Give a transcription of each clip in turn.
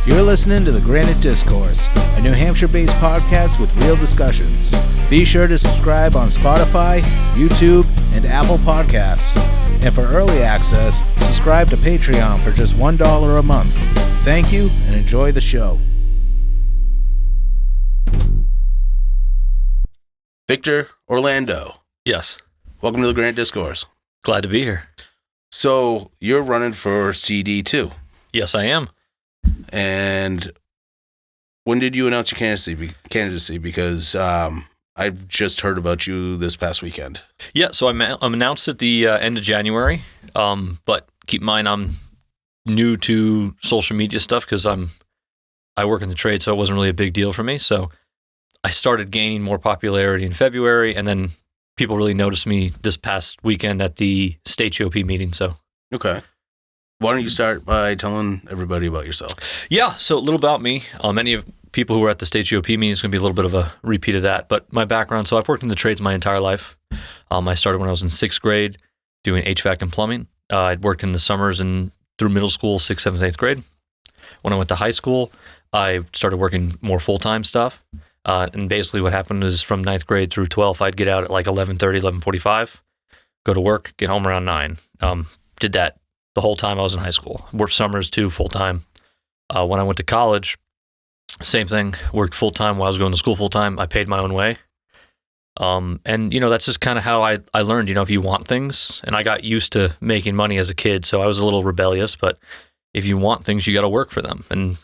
You're listening to The Granite Discourse, a New Hampshire-based podcast with real discussions. Be sure to subscribe on Spotify, YouTube, and Apple Podcasts. And for early access, subscribe to Patreon for just $1 a month. Thank you, and enjoy the show. Victor Orlando. Yes. Welcome to The Granite Discourse. Glad to be here. So, you're running for CD2. Yes, I am. And when did you announce your candidacy? Because I've just heard about you this past weekend. Yeah, so I'm announced at the end of January, but keep in mind I'm new to social media stuff because I work in the trade, so it wasn't really a big deal for me. So I started gaining more popularity in February, and then people really noticed me this past weekend at the state GOP meeting. So okay. Why don't you start by telling everybody about yourself? Yeah, so a little about me. Many of people who were at the state GOP meeting is going to be a little bit of a repeat of that. But my background, so I've worked in the trades my entire life. I started when I was in 6th grade doing HVAC and plumbing. I'd worked in the summers and through middle school, 6th, 7th, 8th grade. When I went to high school, I started working more full-time stuff. And basically what happened is from 9th grade through 12th, I'd get out at like 11:30, 11:45, go to work, get home around 9. Did that the whole time I was in high school. Worked summers too, full-time. When I went to college, same thing. Worked full-time while I was going to school full-time. I paid my own way. And, that's just kind of how I learned, if you want things. And I got used to making money as a kid, so I was a little rebellious. But if you want things, you got to work for them. And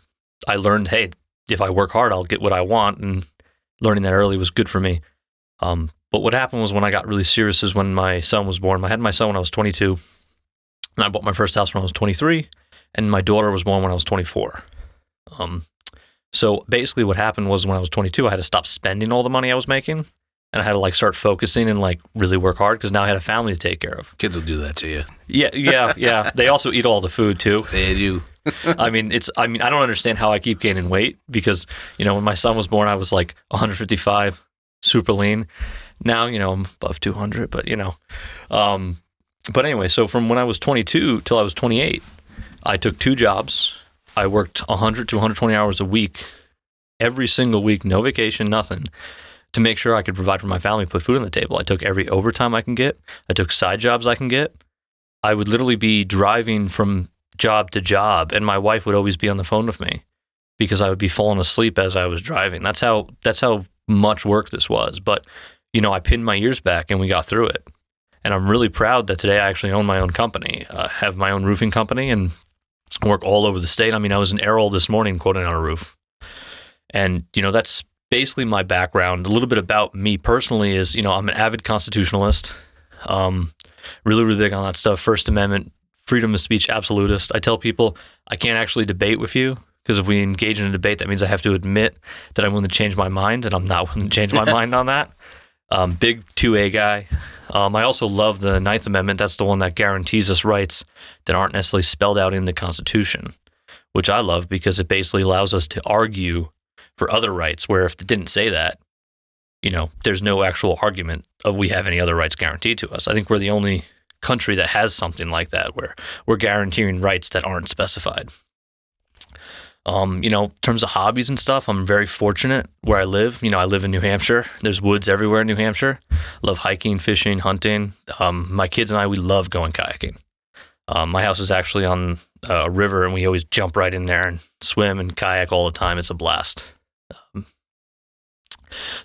I learned, hey, if I work hard, I'll get what I want. And learning that early was good for me. But what happened was when I got really serious is when my son was born. I had my son when I was 22. And I bought my first house when I was 23, and my daughter was born when I was 24. So basically what happened was when I was 22, I had to stop spending all the money I was making, and I had to start focusing and really work hard because now I had a family to take care of. Kids will do that to you. Yeah. They also eat all the food too. They do. I don't understand how I keep gaining weight because, when my son was born, I was like 155, super lean. Now, I'm above 200, but But anyway, so from when I was 22 till I was 28, I took 2 jobs. I worked 100 to 120 hours a week, every single week, no vacation, nothing, to make sure I could provide for my family, put food on the table. I took every overtime I can get. I took side jobs I can get. I would literally be driving from job to job, and my wife would always be on the phone with me because I would be falling asleep as I was driving. That's how much work this was. But, I pinned my ears back, and we got through it. And I'm really proud that today I actually own my own company, have my own roofing company, and work all over the state. I was in Errol this morning quoting on a roof. And, that's basically my background. A little bit about me personally is, I'm an avid constitutionalist, really, really big on that stuff. First Amendment, freedom of speech, absolutist. I tell people I can't actually debate with you because if we engage in a debate, that means I have to admit that I'm willing to change my mind, and I'm not willing to change my mind on that. Big 2A guy. I also love the 9th Amendment. That's the one that guarantees us rights that aren't necessarily spelled out in the Constitution, which I love because it basically allows us to argue for other rights, where if it didn't say that, there's no actual argument of we have any other rights guaranteed to us. I think we're the only country that has something like that, where we're guaranteeing rights that aren't specified. In terms of hobbies and stuff, I'm very fortunate where I live. I live in New Hampshire. There's woods everywhere in New Hampshire. Love hiking, fishing, hunting. My kids and I, we love going kayaking. My house is actually on a river, and we always jump right in there and swim and kayak all the time. It's a blast. Some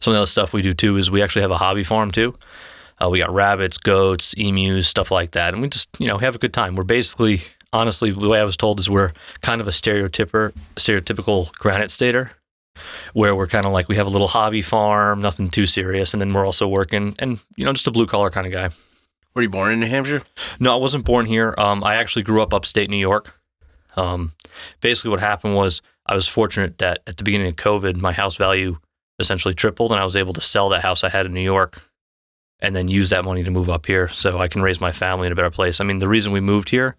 of the other stuff we do too is we actually have a hobby farm too. We got rabbits, goats, emus, stuff like that. And we just, have a good time. We're basically, honestly, the way I was told is we're kind of a stereotypical granite stater, where we're kind of like we have a little hobby farm, nothing too serious, and then we're also working and, just a blue-collar kind of guy. Were you born in New Hampshire? No, I wasn't born here. I actually grew up upstate New York. Basically what happened was I was fortunate that at the beginning of COVID, my house value essentially tripled, and I was able to sell that house I had in New York and then use that money to move up here so I can raise my family in a better place. The reason we moved here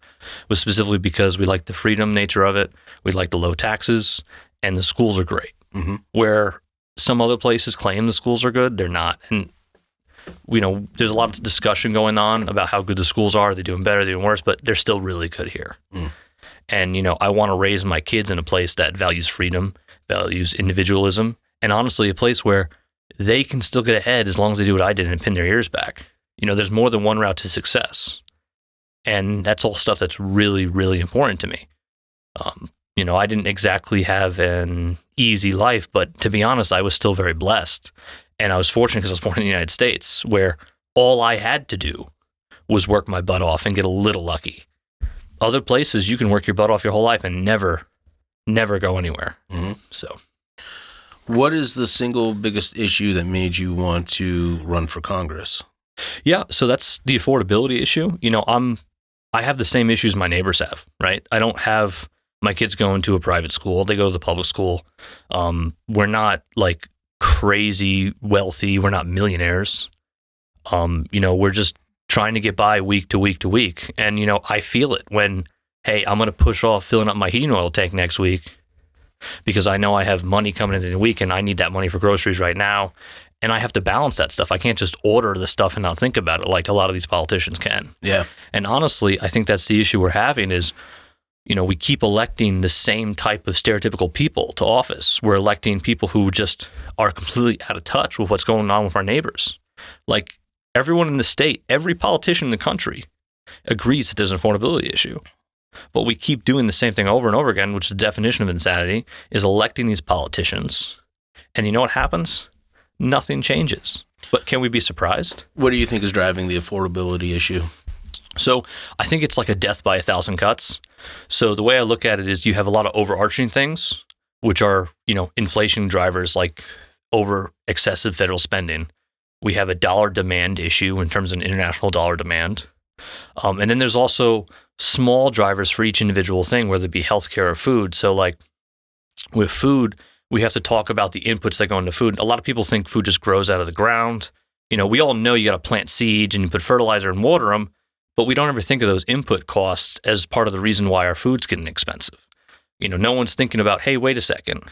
was specifically because we like the freedom nature of it. We like the low taxes, and the schools are great. Mm-hmm. Where some other places claim the schools are good, they're not. And there's a lot of discussion going on about how good the schools are. Are they doing better? Are they doing worse? But they're still really good here. Mm. And, I want to raise my kids in a place that values freedom, values individualism, and honestly, a place where they can still get ahead as long as they do what I did and pin their ears back. There's more than one route to success. And that's all stuff that's really, really important to me. I didn't exactly have an easy life, but to be honest, I was still very blessed. And I was fortunate because I was born in the United States, where all I had to do was work my butt off and get a little lucky. Other places, you can work your butt off your whole life and never go anywhere. Mm-hmm. So, what is the single biggest issue that made you want to run for Congress? Yeah, so that's the affordability issue. I have the same issues my neighbors have, right? I don't have my kids going to a private school. They go to the public school. We're not like crazy wealthy. We're not millionaires. We're just trying to get by week to week to week. And, I feel it when, hey, I'm going to push off filling up my heating oil tank next week because I know I have money coming in the week and I need that money for groceries right now. And I have to balance that stuff. I can't just order the stuff and not think about it like a lot of these politicians can. Yeah. And honestly, I think that's the issue we're having is, we keep electing the same type of stereotypical people to office. We're electing people who just are completely out of touch with what's going on with our neighbors. Like everyone in the state, every politician in the country agrees that there's an affordability issue. But we keep doing the same thing over and over again, which is the definition of insanity, is electing these politicians. And you know what happens? Nothing changes. But can we be surprised? What do you think is driving the affordability issue? So I think it's like a death by 1,000 cuts. So the way I look at it is you have a lot of overarching things, which are, inflation drivers like over excessive federal spending. We have a dollar demand issue in terms of an international dollar demand. And then there's also small drivers for each individual thing, whether it be healthcare or food. So like with food, we have to talk about the inputs that go into food. A lot of people think food just grows out of the ground. We all know you got to plant seeds and you put fertilizer and water them, but we don't ever think of those input costs as part of the reason why our food's getting expensive. No one's thinking about, hey, wait a second.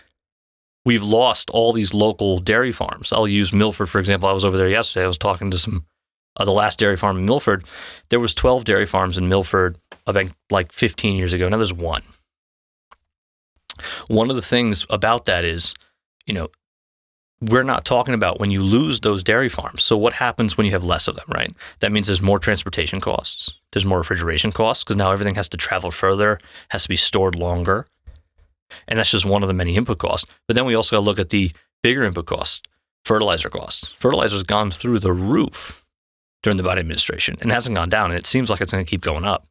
We've lost all these local dairy farms. I'll use Milford, for example. I was over there yesterday. I was talking to the last dairy farm in Milford. There was 12 dairy farms in Milford about like 15 years ago. Now there's one. One of the things about that is, we're not talking about when you lose those dairy farms. So what happens when you have less of them, right? That means there's more transportation costs. There's more refrigeration costs because now everything has to travel further, has to be stored longer. And that's just one of the many input costs. But then we also got to look at the bigger input costs, fertilizer costs. Fertilizer's gone through the roof during the Biden administration and hasn't gone down. And it seems like it's going to keep going up.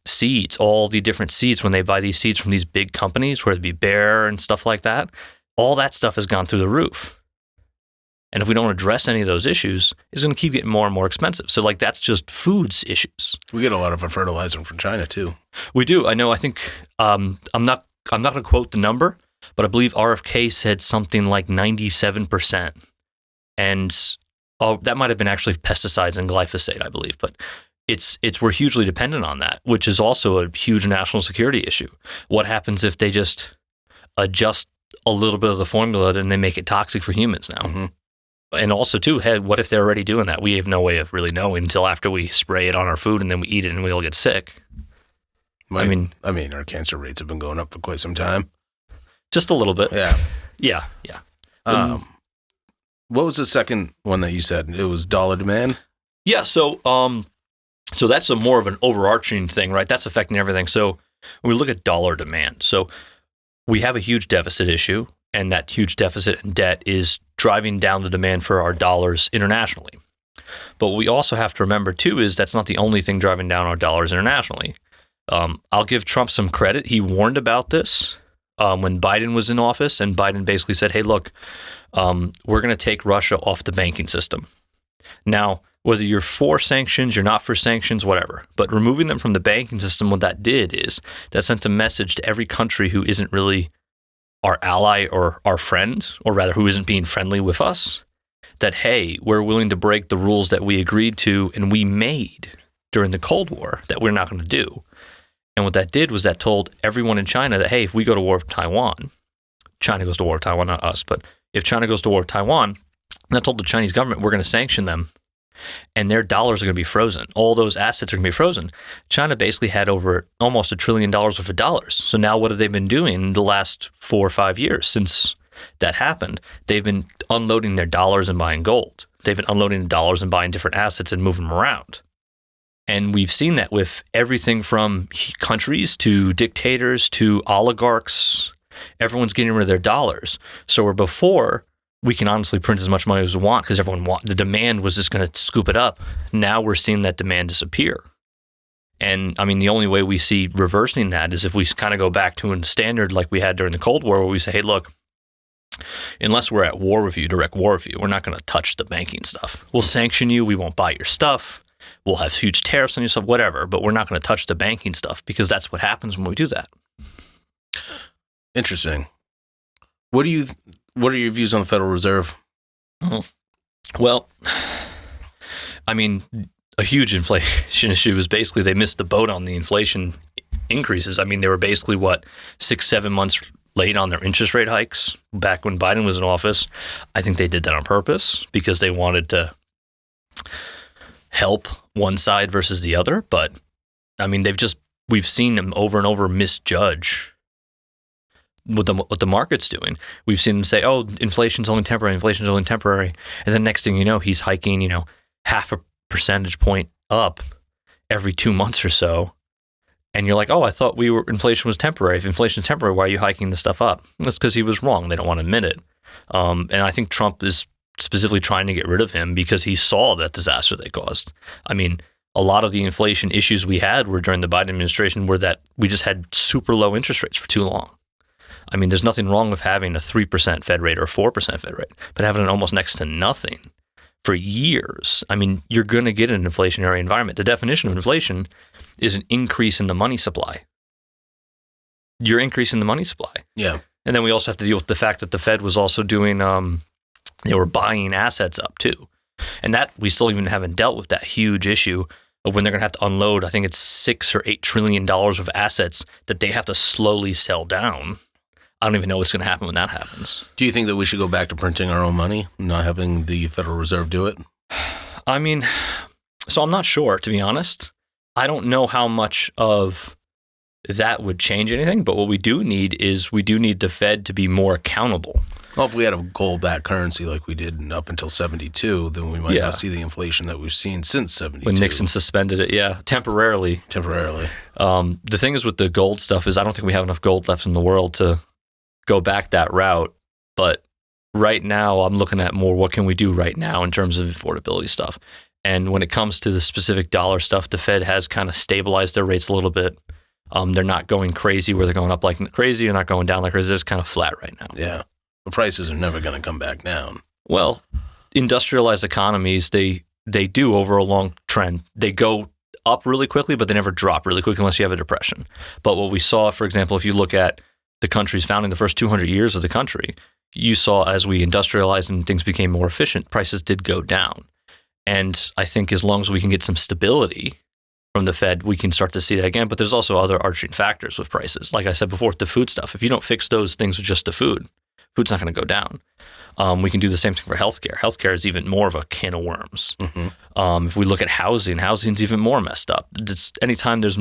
Seeds, all the different seeds, when they buy these seeds from these big companies, whether it be Bayer and stuff like that, all that stuff has gone through the roof. And if we don't address any of those issues, it's going to keep getting more and more expensive. So like that's just foods issues. We get a lot of our fertilizer from China too. We do. I know. I think I'm not going to quote the number, but I believe RFK said something like 97%. And that might have been actually pesticides and glyphosate, I believe. But we're hugely dependent on that, which is also a huge national security issue. What happens if they just adjust a little bit of the formula and they make it toxic for humans now? Mm-hmm. And also, too, hey, what if they're already doing that? We have no way of really knowing until after we spray it on our food and then we eat it and we all get sick. I mean, our cancer rates have been going up for quite some time. Just a little bit. Yeah. Yeah. What was the second one that you said? It was dollar demand? Yeah, so that's more of an overarching thing, right? That's affecting everything. So when we look at dollar demand, so we have a huge deficit issue, and that huge deficit and debt is driving down the demand for our dollars internationally. But what we also have to remember, too, is that's not the only thing driving down our dollars internationally. I'll give Trump some credit. He warned about this when Biden was in office, and Biden basically said, hey, look, we're going to take Russia off the banking system. Now, whether you're for sanctions, you're not for sanctions, whatever, but removing them from the banking system, what that did is that sent a message to every country who isn't really our ally or our friend, or rather who isn't being friendly with us, that, hey, we're willing to break the rules that we agreed to and we made during the Cold War that we're not going to do. And what that did was that told everyone in China that, hey, if we go to war with Taiwan, China goes to war with Taiwan, not us, but if China goes to war with Taiwan, that told the Chinese government we're going to sanction them and their dollars are going to be frozen. All those assets are going to be frozen. China basically had over almost $1 trillion worth of dollars. So now what have they been doing the last 4 or 5 years since that happened? They've been unloading their dollars and buying gold. They've been unloading the dollars and buying different assets and moving them around. And we've seen that with everything from countries to dictators to oligarchs. Everyone's getting rid of their dollars. So where before we can honestly print as much money as we want because the demand was just going to scoop it up. Now we're seeing that demand disappear. And I mean, the only way we see reversing that is if we kind of go back to a standard like we had during the Cold War, where we say, hey, look, unless we're at war with you, direct war with you, we're not going to touch the banking stuff. We'll sanction you. We won't buy your stuff. We'll have huge tariffs on your stuff, whatever, but we're not going to touch the banking stuff because that's what happens when we do that. Interesting. What are your views on the Federal Reserve? Well, I mean, a huge inflation issue is basically they missed the boat on the inflation increases. I mean, they were basically, 6-7 months late on their interest rate hikes back when Biden was in office. I think they did that on purpose because they wanted to help one side versus the other. But I mean, we've seen them over and over misjudge what the market's doing. We've seen them say, oh, inflation's only temporary. And then next thing you know, he's hiking, half a percentage point up every 2 months or so. And you're like, oh, I thought inflation was temporary. If inflation's temporary, why are you hiking the stuff up? That's because he was wrong. They don't want to admit it. And I think Trump is specifically trying to get rid of him because he saw that disaster they caused. I mean, a lot of the inflation issues we had were during the Biden administration were that we just had super low interest rates for too long. I mean, there's nothing wrong with having a 3% Fed rate or a 4% Fed rate, but having it almost next to nothing for years. I mean, you're going to get an inflationary environment. The definition of inflation is an increase in the money supply. You're increasing the money supply. Yeah. And then we also have to deal with the fact that the Fed was also doing, they were buying assets up too. And that we still even haven't dealt with that huge issue of when they're going to have to unload, I think it's $6 or $8 trillion of assets that they have to slowly sell down. I don't even know what's going to happen when that happens. Do you think that we should go back to printing our own money, not having the Federal Reserve do it? I mean, so I'm not sure, to be honest. I don't know how much of that would change anything, but what we do need is the Fed to be more accountable. Well, if we had a gold-backed currency like we did up until 72, then we might not see the inflation that we've seen since 72. When Nixon suspended it, temporarily. The thing is with the gold stuff is I don't think we have enough gold left in the world to go back that route. But right now, I'm looking at more what can we do right now in terms of affordability stuff. And when it comes to the specific dollar stuff, the Fed has kind of stabilized their rates a little bit. They're not going crazy where they're going up like crazy. They're not going down like crazy. They're just kind of flat right now. Yeah. The prices are never going to come back down. Well, industrialized economies, they do over a long trend. They go up really quickly, but they never drop really quick unless you have a depression. But what we saw, for example, if you look at the country's founding, the first 200 years of the country, you saw as we industrialized and things became more efficient, prices did go down. And I think as long as we can get some stability from the Fed, we can start to see that again. But there's also other arching factors with prices. Like I said before, the food stuff. If you don't fix those things with just the food's not going to go down. We can do the same thing for healthcare. Healthcare is even more of a can of worms. Mm-hmm. If we look at housing's even more messed up. Anytime there's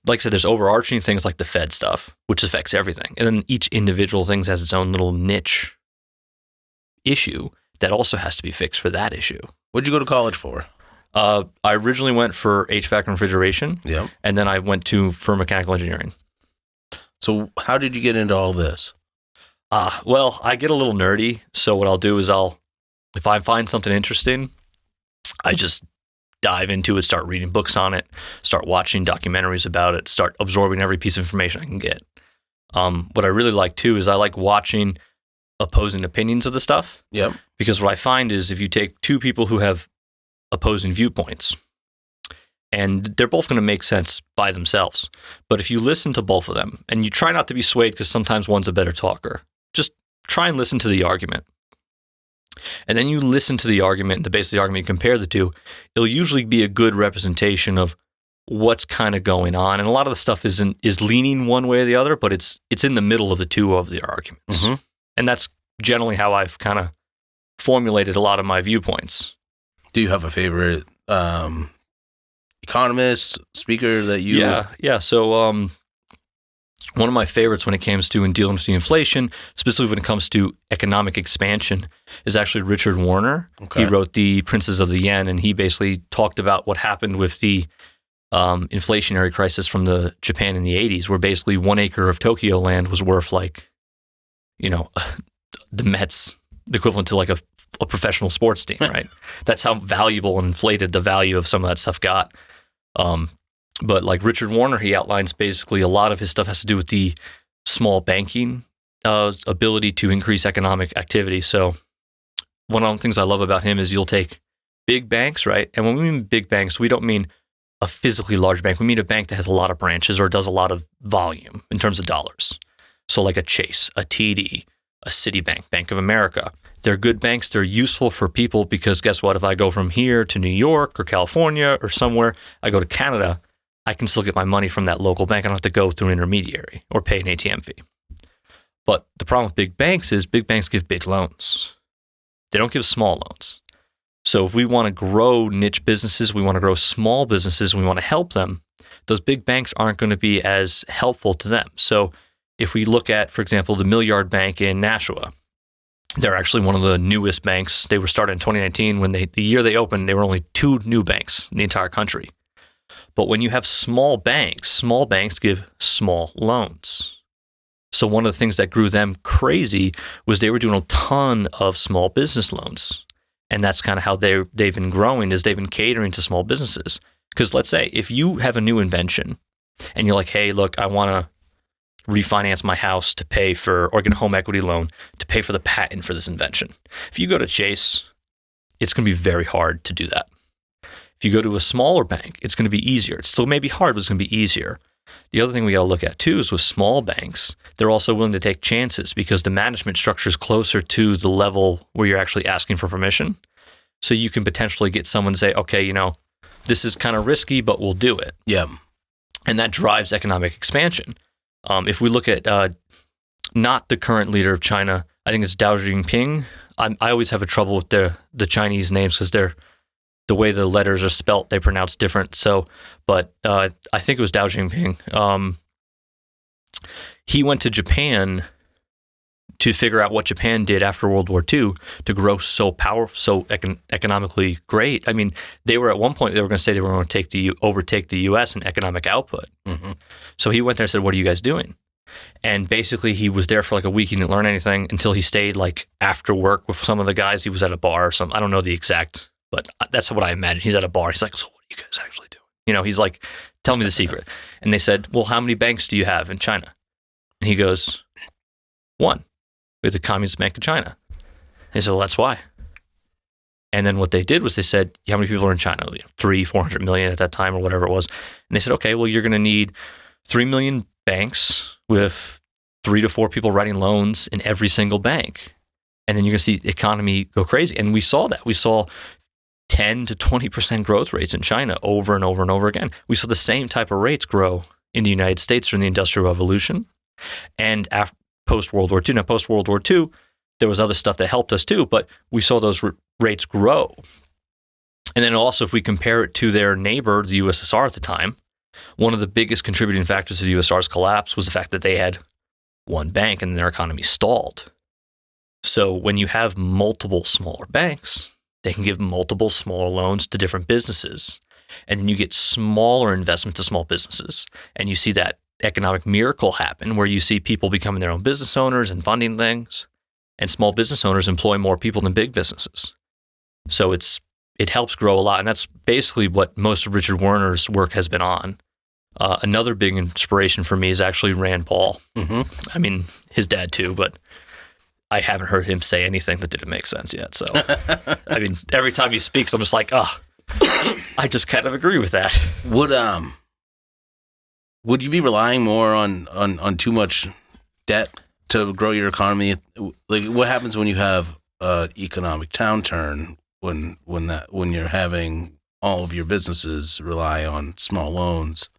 like I said, there's overarching things like the Fed stuff, which affects everything. And then each individual thing has its own little niche issue that also has to be fixed for that issue. What'd you go to college for? I originally went for HVAC and refrigeration. Yeah. And then I went for mechanical engineering. So how did you get into all this? Well, I get a little nerdy. So what I'll do is if I find something interesting, I just dive into it, start reading books on it, start watching documentaries about it, start absorbing every piece of information I can get. What I really like too is I like watching opposing opinions of the stuff. Yep. Because what I find is if you take two people who have opposing viewpoints, and they're both going to make sense by themselves, but if you listen to both of them, and you try not to be swayed because sometimes one's a better talker, just try and listen to the argument. And then you listen to the argument, the base of the argument, you compare the two, it'll usually be a good representation of what's kind of going on. And a lot of the stuff is leaning one way or the other, but it's in the middle of the two of the arguments. Mm-hmm. And that's generally how I've kind of formulated a lot of my viewpoints. Do you have a favorite economist, speaker that you? Yeah. So one of my favorites when it comes to dealing with the inflation, specifically when it comes to economic expansion, is actually Richard Warner. Okay. He wrote The Princes of the Yen, and he basically talked about what happened with the inflationary crisis from the Japan in the 80s, where basically 1 acre of Tokyo land was worth like, the Mets, the equivalent to like a professional sports team, right? That's how valuable and inflated the value of some of that stuff got. But like Richard Warner, he outlines basically a lot of his stuff has to do with the small banking ability to increase economic activity. So one of the things I love about him is you'll take big banks, right? And when we mean big banks, we don't mean a physically large bank. We mean a bank that has a lot of branches or does a lot of volume in terms of dollars. So like a Chase, a TD, a Citibank, Bank of America. They're good banks. They're useful for people because guess what? If I go from here to New York or California or somewhere, I go to Canada, I can still get my money from that local bank. I don't have to go through an intermediary or pay an ATM fee. But the problem with big banks is big banks give big loans. They don't give small loans. So if we want to grow niche businesses, we want to grow small businesses, we want to help them, those big banks aren't going to be as helpful to them. So if we look at, for example, the Milliard Bank in Nashua, they're actually one of the newest banks. They were started in 2019. When the year they opened, there were only 2 new banks in the entire country. But when you have small banks give small loans. So one of the things that grew them crazy was they were doing a ton of small business loans. And that's kind of how they've been growing, is they've been catering to small businesses. Because let's say if you have a new invention and you're like, hey, look, I want to refinance my house to pay for, or get a home equity loan to pay for the patent for this invention. If you go to Chase, it's going to be very hard to do that. If you go to a smaller bank, it's going to be easier. It still may be hard, but it's going to be easier. The other thing we got to look at too is with small banks, they're also willing to take chances because the management structure is closer to the level where you're actually asking for permission. So you can potentially get someone to say, okay, this is kind of risky, but we'll do it. Yeah. And that drives economic expansion. If we look at not the current leader of China, I think it's Dao Jinping. I always have a trouble with the Chinese names because the way the letters are spelt, they pronounce different. So, but I think it was Dao Jinping. He went to Japan to figure out what Japan did after World War II to grow so powerful, so economically great. I mean, they were at one point, they were going to say they were going to overtake the U.S. in economic output. Mm-hmm. So he went there and said, what are you guys doing? And basically he was there for like a week. He didn't learn anything until he stayed like after work with some of the guys. He was at a bar or something. I don't know the exact, but that's what I imagine. He's at a bar. He's like, so what are you guys actually doing? He's like, tell me the secret. And they said, well, how many banks do you have in China? And he goes, 1. With the Communist Bank of China. They said, well, that's why. And then what they did was they said, how many people are in China? 300-400 million at that time or whatever it was. And they said, okay, well, you're going to need 3 million banks with 3 to 4 people writing loans in every single bank. And then you're going to see the economy go crazy. And we saw that. We saw 10 to 20% growth rates in China over and over and over again. We saw the same type of rates grow in the United States during the Industrial Revolution. And after post-World War II. Now, post-World War II, there was other stuff that helped us too, but we saw those rates grow. And then also, if we compare it to their neighbor, the USSR at the time, one of the biggest contributing factors to the USSR's collapse was the fact that they had one bank and their economy stalled. So when you have multiple smaller banks, they can give multiple smaller loans to different businesses. And then you get smaller investment to small businesses. And you see that economic miracle happen where you see people becoming their own business owners and funding things, and small business owners employ more people than big businesses. So it helps grow a lot. And that's basically what most of Richard Warner's work has been on. Another big inspiration for me is actually Rand Paul. Mm-hmm. I mean, his dad too, but I haven't heard him say anything that didn't make sense yet. So, I mean, every time he speaks, I'm just like, I just kind of agree with that. Would you be relying more on too much debt to grow your economy? Like, what happens when you have an economic downturn when you're having all of your businesses rely on small loans.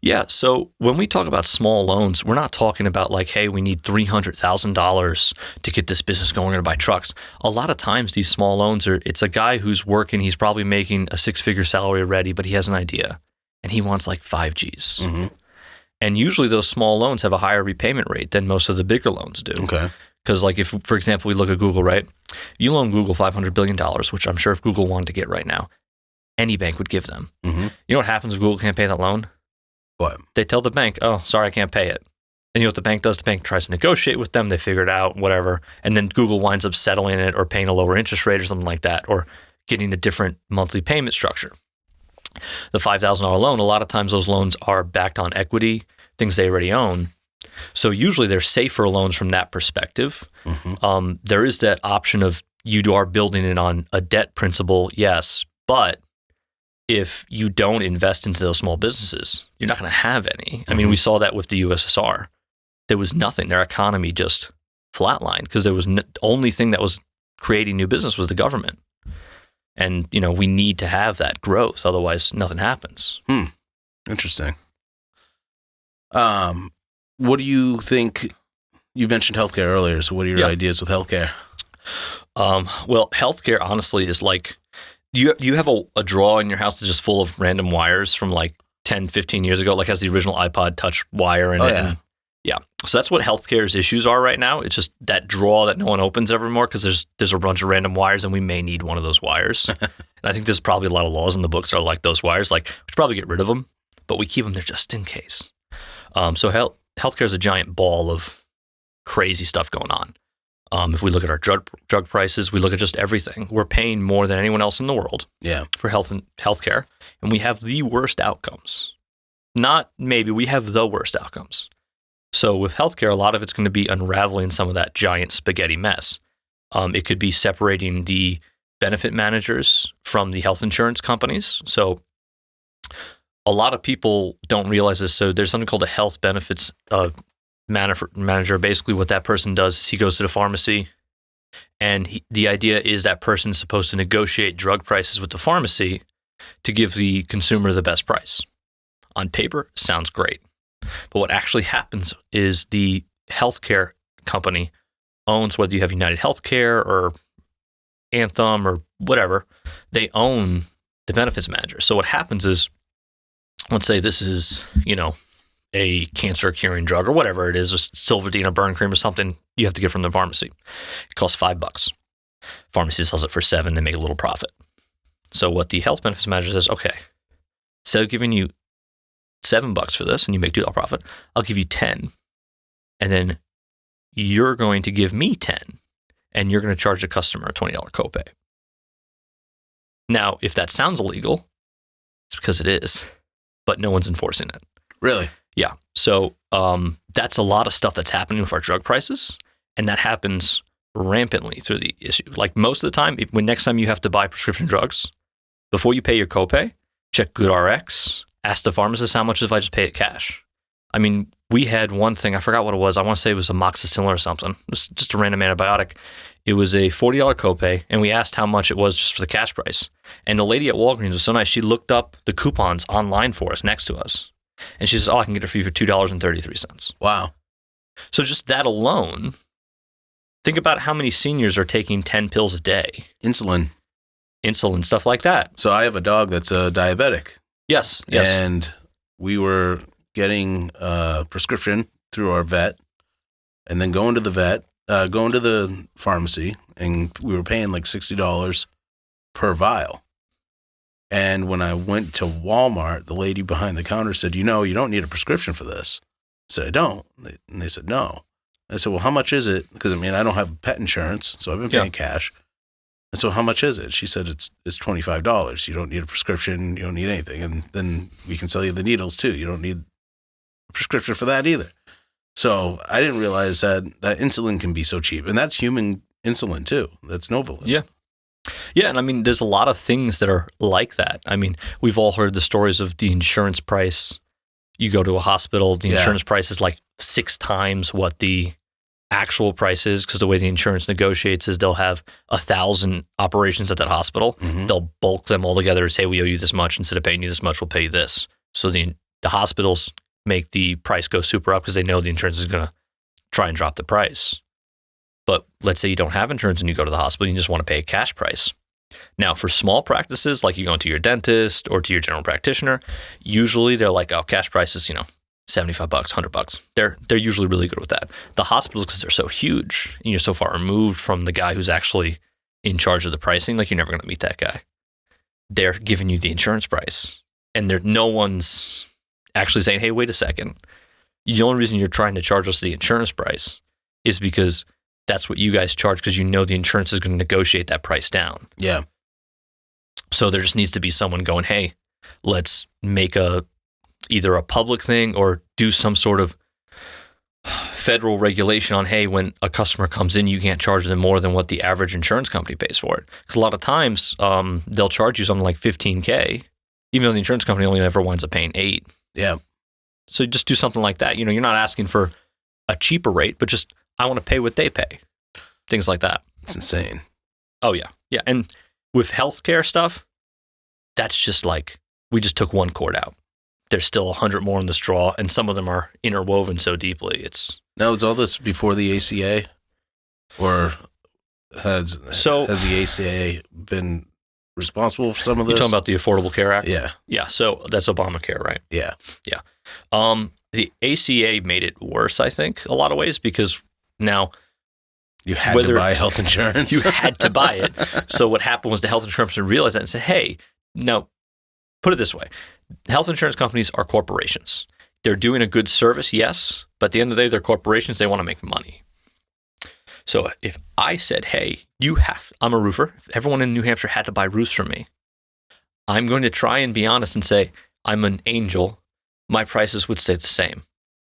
Yeah. So when we talk about small loans, we're not talking about like, hey, we need $300,000 to get this business going or to buy trucks. A lot of times these small loans it's a guy who's working, he's probably making a 6-figure salary already, but he has an idea and he wants like 5 Gs. Mm-hmm. And usually those small loans have a higher repayment rate than most of the bigger loans do. Okay. Because like if, for example, we look at Google, right? You loan Google $500 billion, which I'm sure if Google wanted to get right now, any bank would give them. Mm-hmm. You know what happens if Google can't pay that loan? What? They tell the bank, oh, sorry, I can't pay it. And you know what the bank does? The bank tries to negotiate with them. They figure it out, whatever. And then Google winds up settling it or paying a lower interest rate or something like that, or getting a different monthly payment structure. The $5,000 loan, a lot of times those loans are backed on equity, things they already own. So usually they're safer loans from that perspective. Mm-hmm. There is that option of you are building it on a debt principle, yes, but if you don't invest into those small businesses, you're not going to have any. I mean, we saw that with the USSR. There was nothing. Their economy just flatlined because there was the only thing that was creating new business was the government. And, you know, we need to have that growth. Otherwise, nothing happens. Interesting. What do you think? You mentioned healthcare earlier. So what are your ideas with healthcare? Well, healthcare, honestly, is like, you have a drawer in your house that's just full of random wires from like 10, 15 years ago, like has the original iPod Touch wire in it. Yeah. And so that's what healthcare's issues are right now. It's just that drawer that no one opens evermore because there's a bunch of random wires and we may need one of those wires. And I think there's probably a lot of laws in the books that are like those wires. Like, we should probably get rid of them, but we keep them there just in case. So healthcare is a giant ball of crazy stuff going on. If we look at our drug prices, we look at just everything. We're paying more than anyone else in the world for healthcare, and we have the worst outcomes. Not maybe, we have the worst outcomes. So with healthcare, a lot of it's going to be unraveling some of that giant spaghetti mess. It could be separating the benefit managers from the health insurance companies. So a lot of people don't realize this. So there's something called a health benefits manager. Basically what that person does is he goes to the pharmacy, and the idea is that person is supposed to negotiate drug prices with the pharmacy to give the consumer the best price. On paper, sounds great. But what actually happens is the healthcare company owns, whether you have United Healthcare or Anthem or whatever, they own the benefits manager. So what happens is, let's say this is, a cancer curing drug or whatever it is, a Silverdene or burn cream or something you have to get from the pharmacy. It costs $5. Pharmacy sells it for $7. They make a little profit. So what the health benefits manager says, okay, instead of giving you $7 for this and you make $2 profit, I'll give you 10. And then you're going to give me 10 and you're going to charge the customer a $20 copay. Now, if that sounds illegal, it's because it is, but no one's enforcing it. Really? Yeah. So that's a lot of stuff that's happening with our drug prices, and that happens rampantly through the issue. Like most of the time, when next time you have to buy prescription drugs, before you pay your copay, check GoodRx, ask the pharmacist how much if I just pay it cash. I mean, we had one thing, I forgot what it was. I want to say it was amoxicillin or something. It was just a random antibiotic. It was a $40 copay, and we asked how much it was just for the cash price. And the lady at Walgreens was so nice. She looked up the coupons online for us next to us. And she says, I can get it for you for $2.33. Wow. So just that alone, think about how many seniors are taking 10 pills a day. Insulin, stuff like that. So I have a dog that's a diabetic. Yes. And we were getting a prescription through our vet and then going to the pharmacy, and we were paying like $60 per vial. And when I went to Walmart, the lady behind the counter said, you don't need a prescription for this. I said, I don't. And they said, no. I said, well, how much is it? Because, I don't have pet insurance, so I've been paying cash. And so how much is it? She said, it's $25. You don't need a prescription. You don't need anything. And then we can sell you the needles, too. You don't need a prescription for that either. So I didn't realize that insulin can be so cheap. And that's human insulin, too. That's Novolin. Yeah. Yeah, and there's a lot of things that are like that. We've all heard the stories of the insurance price. You go to a hospital, the insurance price is like 6 times what the actual price is, because the way the insurance negotiates is they'll have 1,000 operations at that hospital. Mhm. They'll bulk them all together and say, we owe you this much. Instead of paying you this much, we'll pay you this. So the hospitals make the price go super up because they know the insurance is going to try and drop the price. But let's say you don't have insurance and you go to the hospital, you just want to pay a cash price. Now, for small practices, like you go to your dentist or to your general practitioner, usually they're like, oh, cash price is, $75, $100. They're usually really good with that. The hospitals, because they're so huge and you're so far removed from the guy who's actually in charge of the pricing, like you're never going to meet that guy. They're giving you the insurance price, and no one's actually saying, hey, wait a second. The only reason you're trying to charge us the insurance price is because that's what you guys charge, because you know the insurance is going to negotiate that price down. Yeah. So there just needs to be someone going, hey, let's make either a public thing or do some sort of federal regulation on, hey, when a customer comes in, you can't charge them more than what the average insurance company pays for it. Because a lot of times they'll charge you something like $15K, even though the insurance company only ever winds up paying $8. Yeah. So just do something like that. You're not asking for a cheaper rate, but just, I want to pay what they pay. Things like that. It's insane. Oh, yeah. Yeah. And with healthcare stuff, that's just like, we just took one cord out. There's still 100 more in the straw, and some of them are interwoven so deeply. Now, is all this before the ACA? Or has the ACA been responsible for some of this? You're talking about the Affordable Care Act? Yeah. Yeah. So that's Obamacare, right? Yeah. Yeah. The ACA made it worse, I think, a lot of ways, because now you had to buy health insurance. You had to buy it. So what happened was the health insurance company realized that and said, hey, no, put it this way. Health insurance companies are corporations. They're doing a good service, yes, but at the end of the day, they're corporations. They want to make money. So if I said, hey, I'm a roofer. If everyone in New Hampshire had to buy roofs from me, I'm going to try and be honest and say, I'm an angel. My prices would stay the same.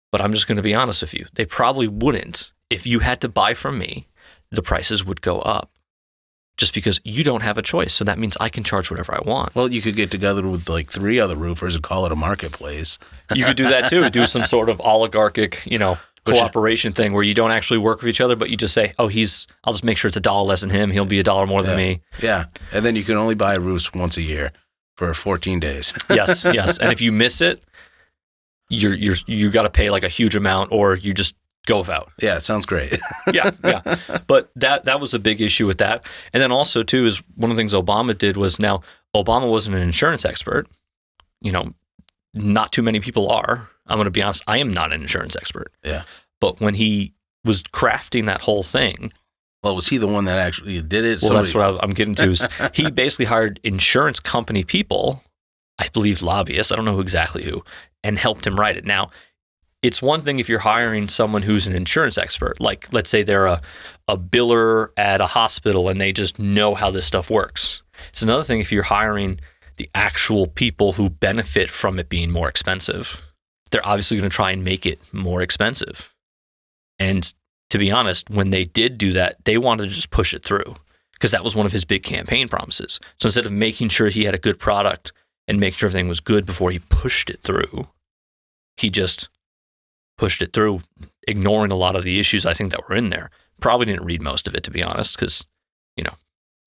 But I'm just going to be honest with you. They probably wouldn't. If you had to buy from me, the prices would go up. Just because you don't have a choice. So that means I can charge whatever I want. Well, you could get together with like 3 other roofers and call it a marketplace. You could do that too. Do some sort of oligarchic, cooperation thing where you don't actually work with each other, but you just say, oh, I'll just make sure it's $1 less than him. He'll be $1 more than me. Yeah. And then you can only buy roofs once a year for 14 days. Yes. And if you miss it, you got to pay like a huge amount, or you just go without. Yeah, it sounds great. Yeah. But that was a big issue with that. And then also too is one of the things Obama did was, now Obama wasn't an insurance expert. Not too many people are. I'm going to be honest. I am not an insurance expert. Yeah. But when he was crafting that whole thing. Well, was he the one that actually did it? Well, that's what I'm getting to. Is he basically hired insurance company people, I believe lobbyists, I don't know exactly who, and helped him write it. Now, it's one thing if you're hiring someone who's an insurance expert, like let's say they're a biller at a hospital and they just know how this stuff works. It's another thing if you're hiring the actual people who benefit from it being more expensive. They're obviously going to try and make it more expensive. And to be honest, when they did do that, they wanted to just push it through, because that was one of his big campaign promises. So instead of making sure he had a good product and making sure everything was good before he pushed it through, he just pushed it through, ignoring a lot of the issues I think that were in there. Probably didn't read most of it, to be honest, because,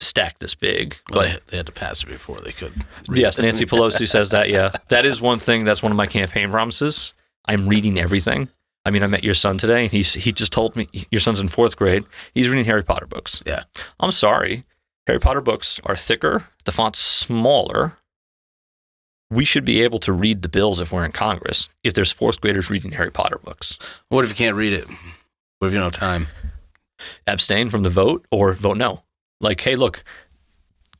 stack this big. Well, they had to pass it before they could read Yes, it. Nancy Pelosi says that, yeah. That is one thing, that's one of my campaign promises. I'm reading everything. I mean, I met your son today, and he just told me, your son's in 4th grade, he's reading Harry Potter books. Yeah. I'm sorry, Harry Potter books are thicker, the font's smaller. We should be able to read the bills if we're in Congress, if there's 4th graders reading Harry Potter books. What if you can't read it? What if you don't have time? Abstain from the vote or vote no. Like, hey, look,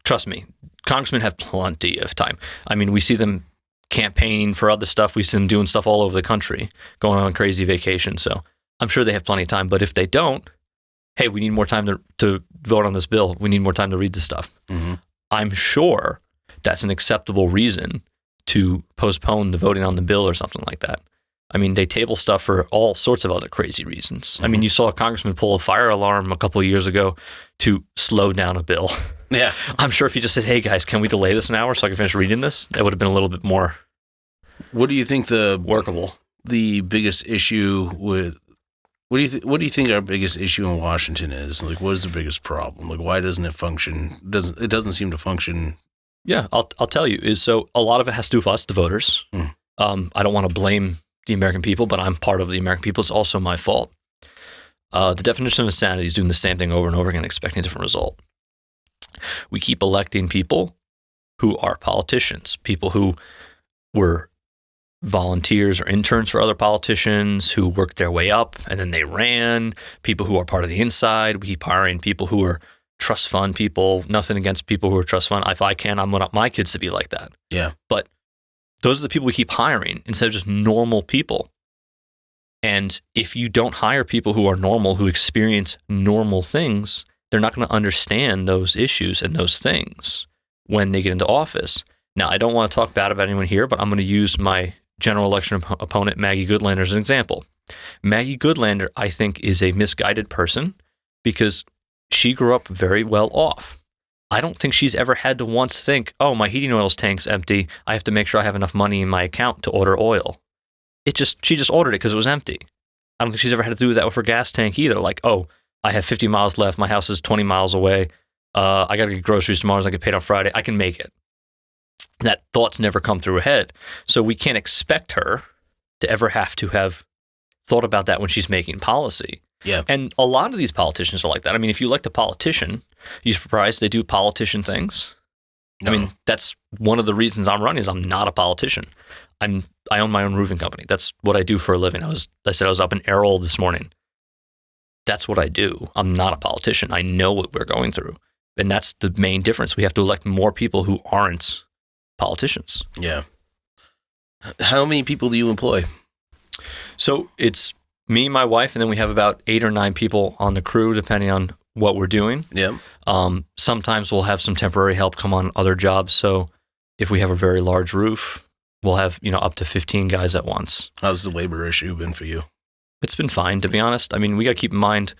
trust me, congressmen have plenty of time. I mean, we see them campaigning for other stuff. We see them doing stuff all over the country, going on crazy vacations. So I'm sure they have plenty of time. But if they don't, hey, we need more time to vote on this bill. We need more time to read this stuff. Mm-hmm. I'm sure that's an acceptable reason to postpone the voting on the bill or something like that. I mean, they table stuff for all sorts of other crazy reasons. Mm-hmm. I mean, you saw a congressman pull a fire alarm a couple of years ago to slow down a bill. Yeah. I'm sure if you just said, hey guys, can we delay this an hour so I can finish reading this? That would have been a little bit more What do you think workable. the biggest issue with What do you think our biggest issue in Washington is? Like, what is the biggest problem? Like, why doesn't it function? It doesn't seem to function? Yeah, I'll tell you. So a lot of it has to do with us, the voters. I don't want to blame the American people, but I'm part of the American people. It's also my fault. The definition of insanity is doing the same thing over and over again, expecting a different result. We keep electing people who are politicians, people who were volunteers or interns for other politicians, who worked their way up and then they ran, people who are part of the inside. We keep hiring people who are trust fund people. Nothing against people who are trust fund. If I can, I want my kids to be like that. Yeah. But those are the people we keep hiring instead of just normal people. And if you don't hire people who are normal, who experience normal things, they're not going to understand those issues and those things when they get into office. Now, I don't want to talk bad about anyone here, but I'm going to use my general election opponent, Maggie Goodlander, as an example. Maggie Goodlander, I think, is a misguided person because she grew up very well off. I don't think she's ever had to once think, oh, my heating oil's tank's empty. I have to make sure I have enough money in my account to order oil. She just ordered it because it was empty. I don't think she's ever had to do that with her gas tank either. Like, oh, I have 50 miles left. My house is 20 miles away. I got to get groceries tomorrow. So I get paid on Friday. I can make it. That thought's never come through her head. So we can't expect her to ever have to have thought about that when she's making policy. Yeah. And a lot of these politicians are like that. I mean, if you elect a politician, you surprised they do politician things? No. I mean, that's one of the reasons I'm running is I'm not a politician. I own my own roofing company. That's what I do for a living. I said I was up in Errol this morning. That's what I do. I'm not a politician. I know what we're going through. And that's the main difference. We have to elect more people who aren't politicians. Yeah. How many people do you employ? So it's me, my wife, and then we have about 8 or 9 people on the crew, depending on what we're doing. Yeah. Sometimes we'll have some temporary help come on other jobs. So if we have a very large roof, we'll have, up to 15 guys at once. How's the labor issue been for you? It's been fine, to be honest. I mean, we got to keep in mind,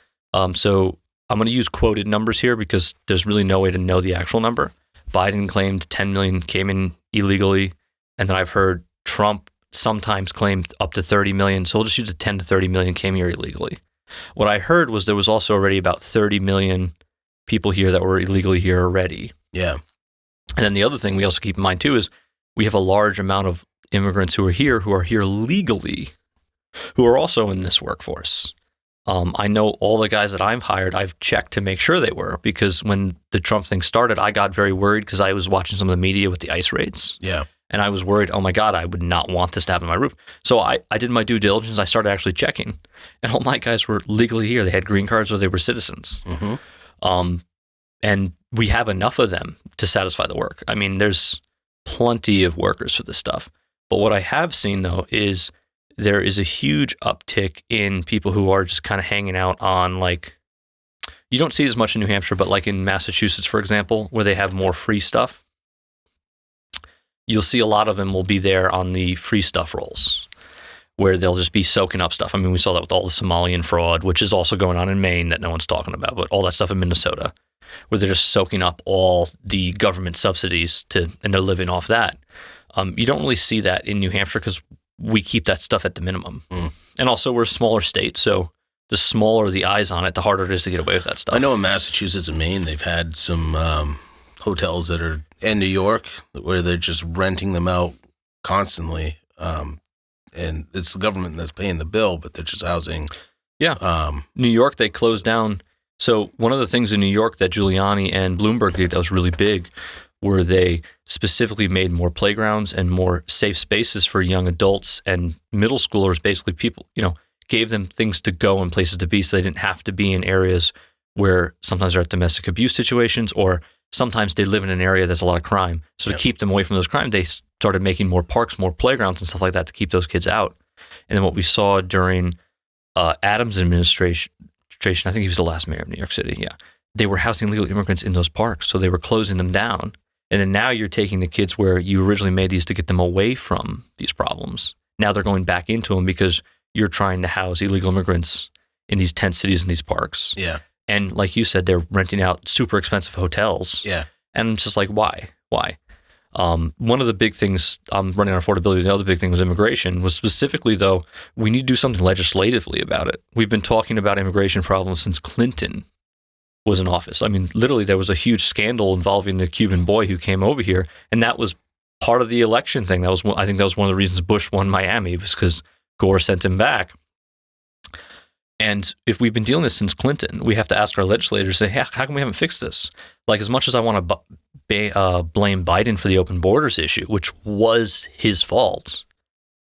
so I'm going to use quoted numbers here because there's really no way to know the actual number. Biden claimed 10 million came in illegally, and then I've heard Trump sometimes claimed up to 30 million. So we'll just use the 10 to 30 million came here illegally. What I heard was there was also already about 30 million people here that were illegally here already. Yeah. And then the other thing we also keep in mind too is we have a large amount of immigrants who are here legally, who are also in this workforce. I know all the guys that I've hired, I've checked to make sure they were, because when the Trump thing started, I got very worried because I was watching some of the media with the ICE raids. Yeah. And I was worried, oh my God, I would not want this to happen on my roof. So I did my due diligence. I started actually checking. And all my guys were legally here. They had green cards or they were citizens. Mm-hmm. And we have enough of them to satisfy the work. I mean, there's plenty of workers for this stuff. But what I have seen, though, is there is a huge uptick in people who are just kind of hanging out on, like, you don't see it as much in New Hampshire, but like in Massachusetts, for example, where they have more free stuff, you'll see a lot of them will be there on the free stuff rolls, where they'll just be soaking up stuff. I mean, we saw that with all the Somalian fraud, which is also going on in Maine that no one's talking about, but all that stuff in Minnesota, where they're just soaking up all the government subsidies and they're living off that. You don't really see that in New Hampshire because we keep that stuff at the minimum. And also we're a smaller state, so the smaller the eyes on it, the harder it is to get away with that stuff. I know in Massachusetts and Maine, they've had some hotels that are in New York where they're just renting them out constantly. And it's the government that's paying the bill, but they're just housing. Yeah. New York, they closed down. So one of the things in New York that Giuliani and Bloomberg did that was really big were they specifically made more playgrounds and more safe spaces for young adults and middle schoolers, basically people, gave them things to go and places to be so they didn't have to be in areas where sometimes they're at domestic abuse situations or sometimes they live in an area that's a lot of crime. So to keep them away from those crimes, they started making more parks, more playgrounds and stuff like that to keep those kids out. And then what we saw during Adams' administration, I think he was the last mayor of New York City, yeah. They were housing illegal immigrants in those parks, so they were closing them down. And then now you're taking the kids where you originally made these to get them away from these problems. Now they're going back into them because you're trying to house illegal immigrants in these tent cities and these parks. Yeah. And like you said, they're renting out super expensive hotels. Yeah. And it's just like, why? One of the big things running on affordability, the other big thing was immigration, was specifically, though, we need to do something legislatively about it. We've been talking about immigration problems since Clinton was in office. I mean, literally, there was a huge scandal involving the Cuban boy who came over here, and that was part of the election thing. I think that was one of the reasons Bush won Miami, was because Gore sent him back. And if we've been dealing with this since Clinton, we have to ask our legislators, say, hey, how come we haven't fixed this? Like, as much as I want to blame Biden for the open borders issue, which was his fault,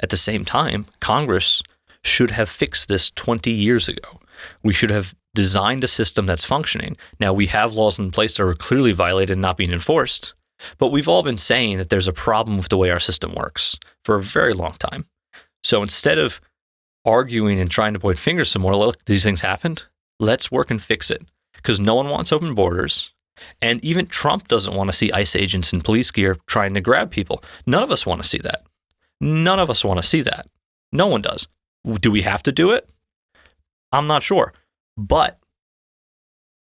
at the same time, Congress should have fixed this 20 years ago. We should have designed a system that's functioning. Now, we have laws in place that are clearly violated and not being enforced, but we've all been saying that there's a problem with the way our system works for a very long time. So instead of arguing and trying to point fingers some more, look, these things happened, let's work and fix it. Because no one wants open borders. And even Trump doesn't want to see ICE agents in police gear trying to grab people. None of us want to see that. None of us want to see that. No one does. Do we have to do it? I'm not sure. But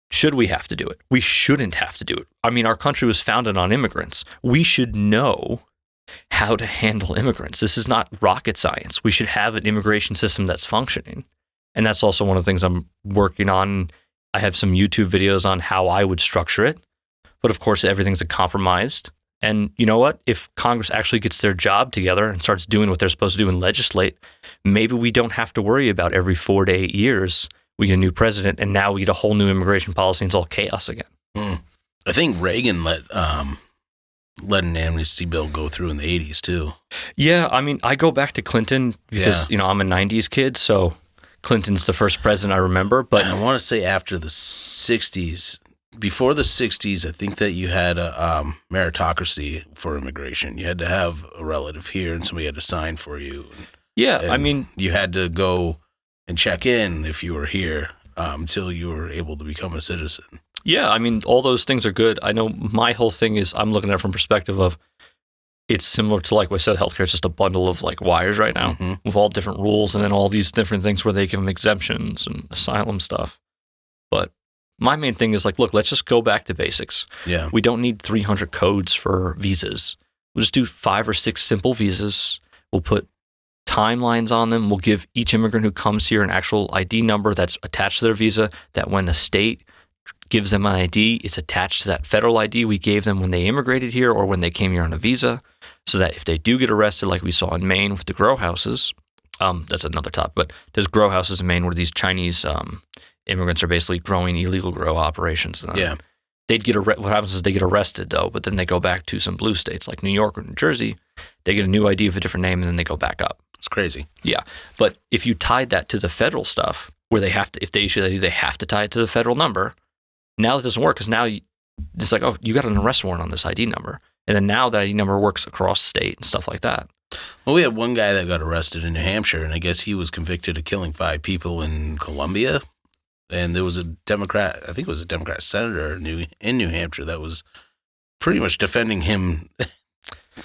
should we have to do it? We shouldn't have to do it. I mean, our country was founded on immigrants. We should know how to handle immigrants. This is not rocket science. We should have an immigration system that's functioning. And that's also one of the things I'm working on. I have some YouTube videos on how I would structure it. But of course, everything's compromised. And you know what? If Congress actually gets their job together and starts doing what they're supposed to do and legislate, maybe we don't have to worry about every 4 to 8 years we get a new president and now we get a whole new immigration policy and it's all chaos again. I think Reagan let an amnesty bill go through in the 80s too. Yeah, I mean, I go back to Clinton because, I'm a 90s kid, so Clinton's the first president I remember. But I want to say after the 60s, before the 60s, I think that you had a meritocracy for immigration. You had to have a relative here and somebody had to sign for you. Yeah, And I mean, you had to go and check in if you were here until you were able to become a citizen. yeah, I mean, all those things are good. I know my whole thing is I'm looking at it from perspective of it's similar to, like we said, healthcare is just a bundle of like wires right now with all different rules and then all these different things where they give them exemptions and asylum stuff. But my main thing is like, look, let's just go back to basics. Yeah. We don't need 300 codes for visas. We'll just do 5 or 6 simple visas. We'll put timelines on them. We'll give each immigrant who comes here an actual ID number that's attached to their visa, that when the state gives them an ID, it's attached to that federal ID we gave them when they immigrated here or when they came here on a visa, so that if they do get arrested, like we saw in Maine with the grow houses, that's another topic, but there's grow houses in Maine where these Chinese immigrants are basically growing illegal grow operations. Yeah. They'd get what happens is they get arrested though, but then they go back to some blue states like New York or New Jersey. They get a new ID with a different name and then they go back up. It's crazy. Yeah, but if you tied that to the federal stuff, where they have to, if they issue that, they have to tie it to the federal number. Now it doesn't work because now it's like, oh, you got an arrest warrant on this ID number, and then now that ID number works across state and stuff like that. Well, we had one guy that got arrested in New Hampshire, and I guess he was convicted of killing 5 people in Columbia. And there was a Democrat, I think it was a Democrat senator in New Hampshire that was pretty much defending him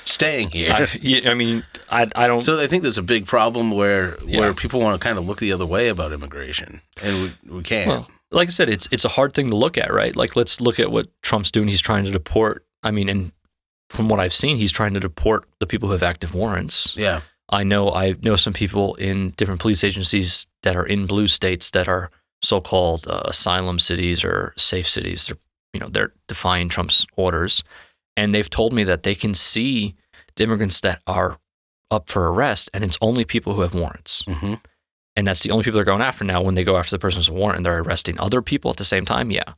staying here. I don't. So I think there's a big problem where people want to kind of look the other way about immigration, and we can't. Well, like I said, it's a hard thing to look at, right? Like, let's look at what Trump's doing. He's trying to deport. I mean, and from what I've seen, he's trying to deport the people who have active warrants. Yeah. I know some people in different police agencies that are in blue states that are so-called asylum cities or safe cities. They're defying Trump's orders, and they've told me that they can see the immigrants that are up for arrest, and it's only people who have warrants. Mm-hmm. And that's the only people they're going after now. When they go after the person who's a warrant and they're arresting other people at the same time, yeah.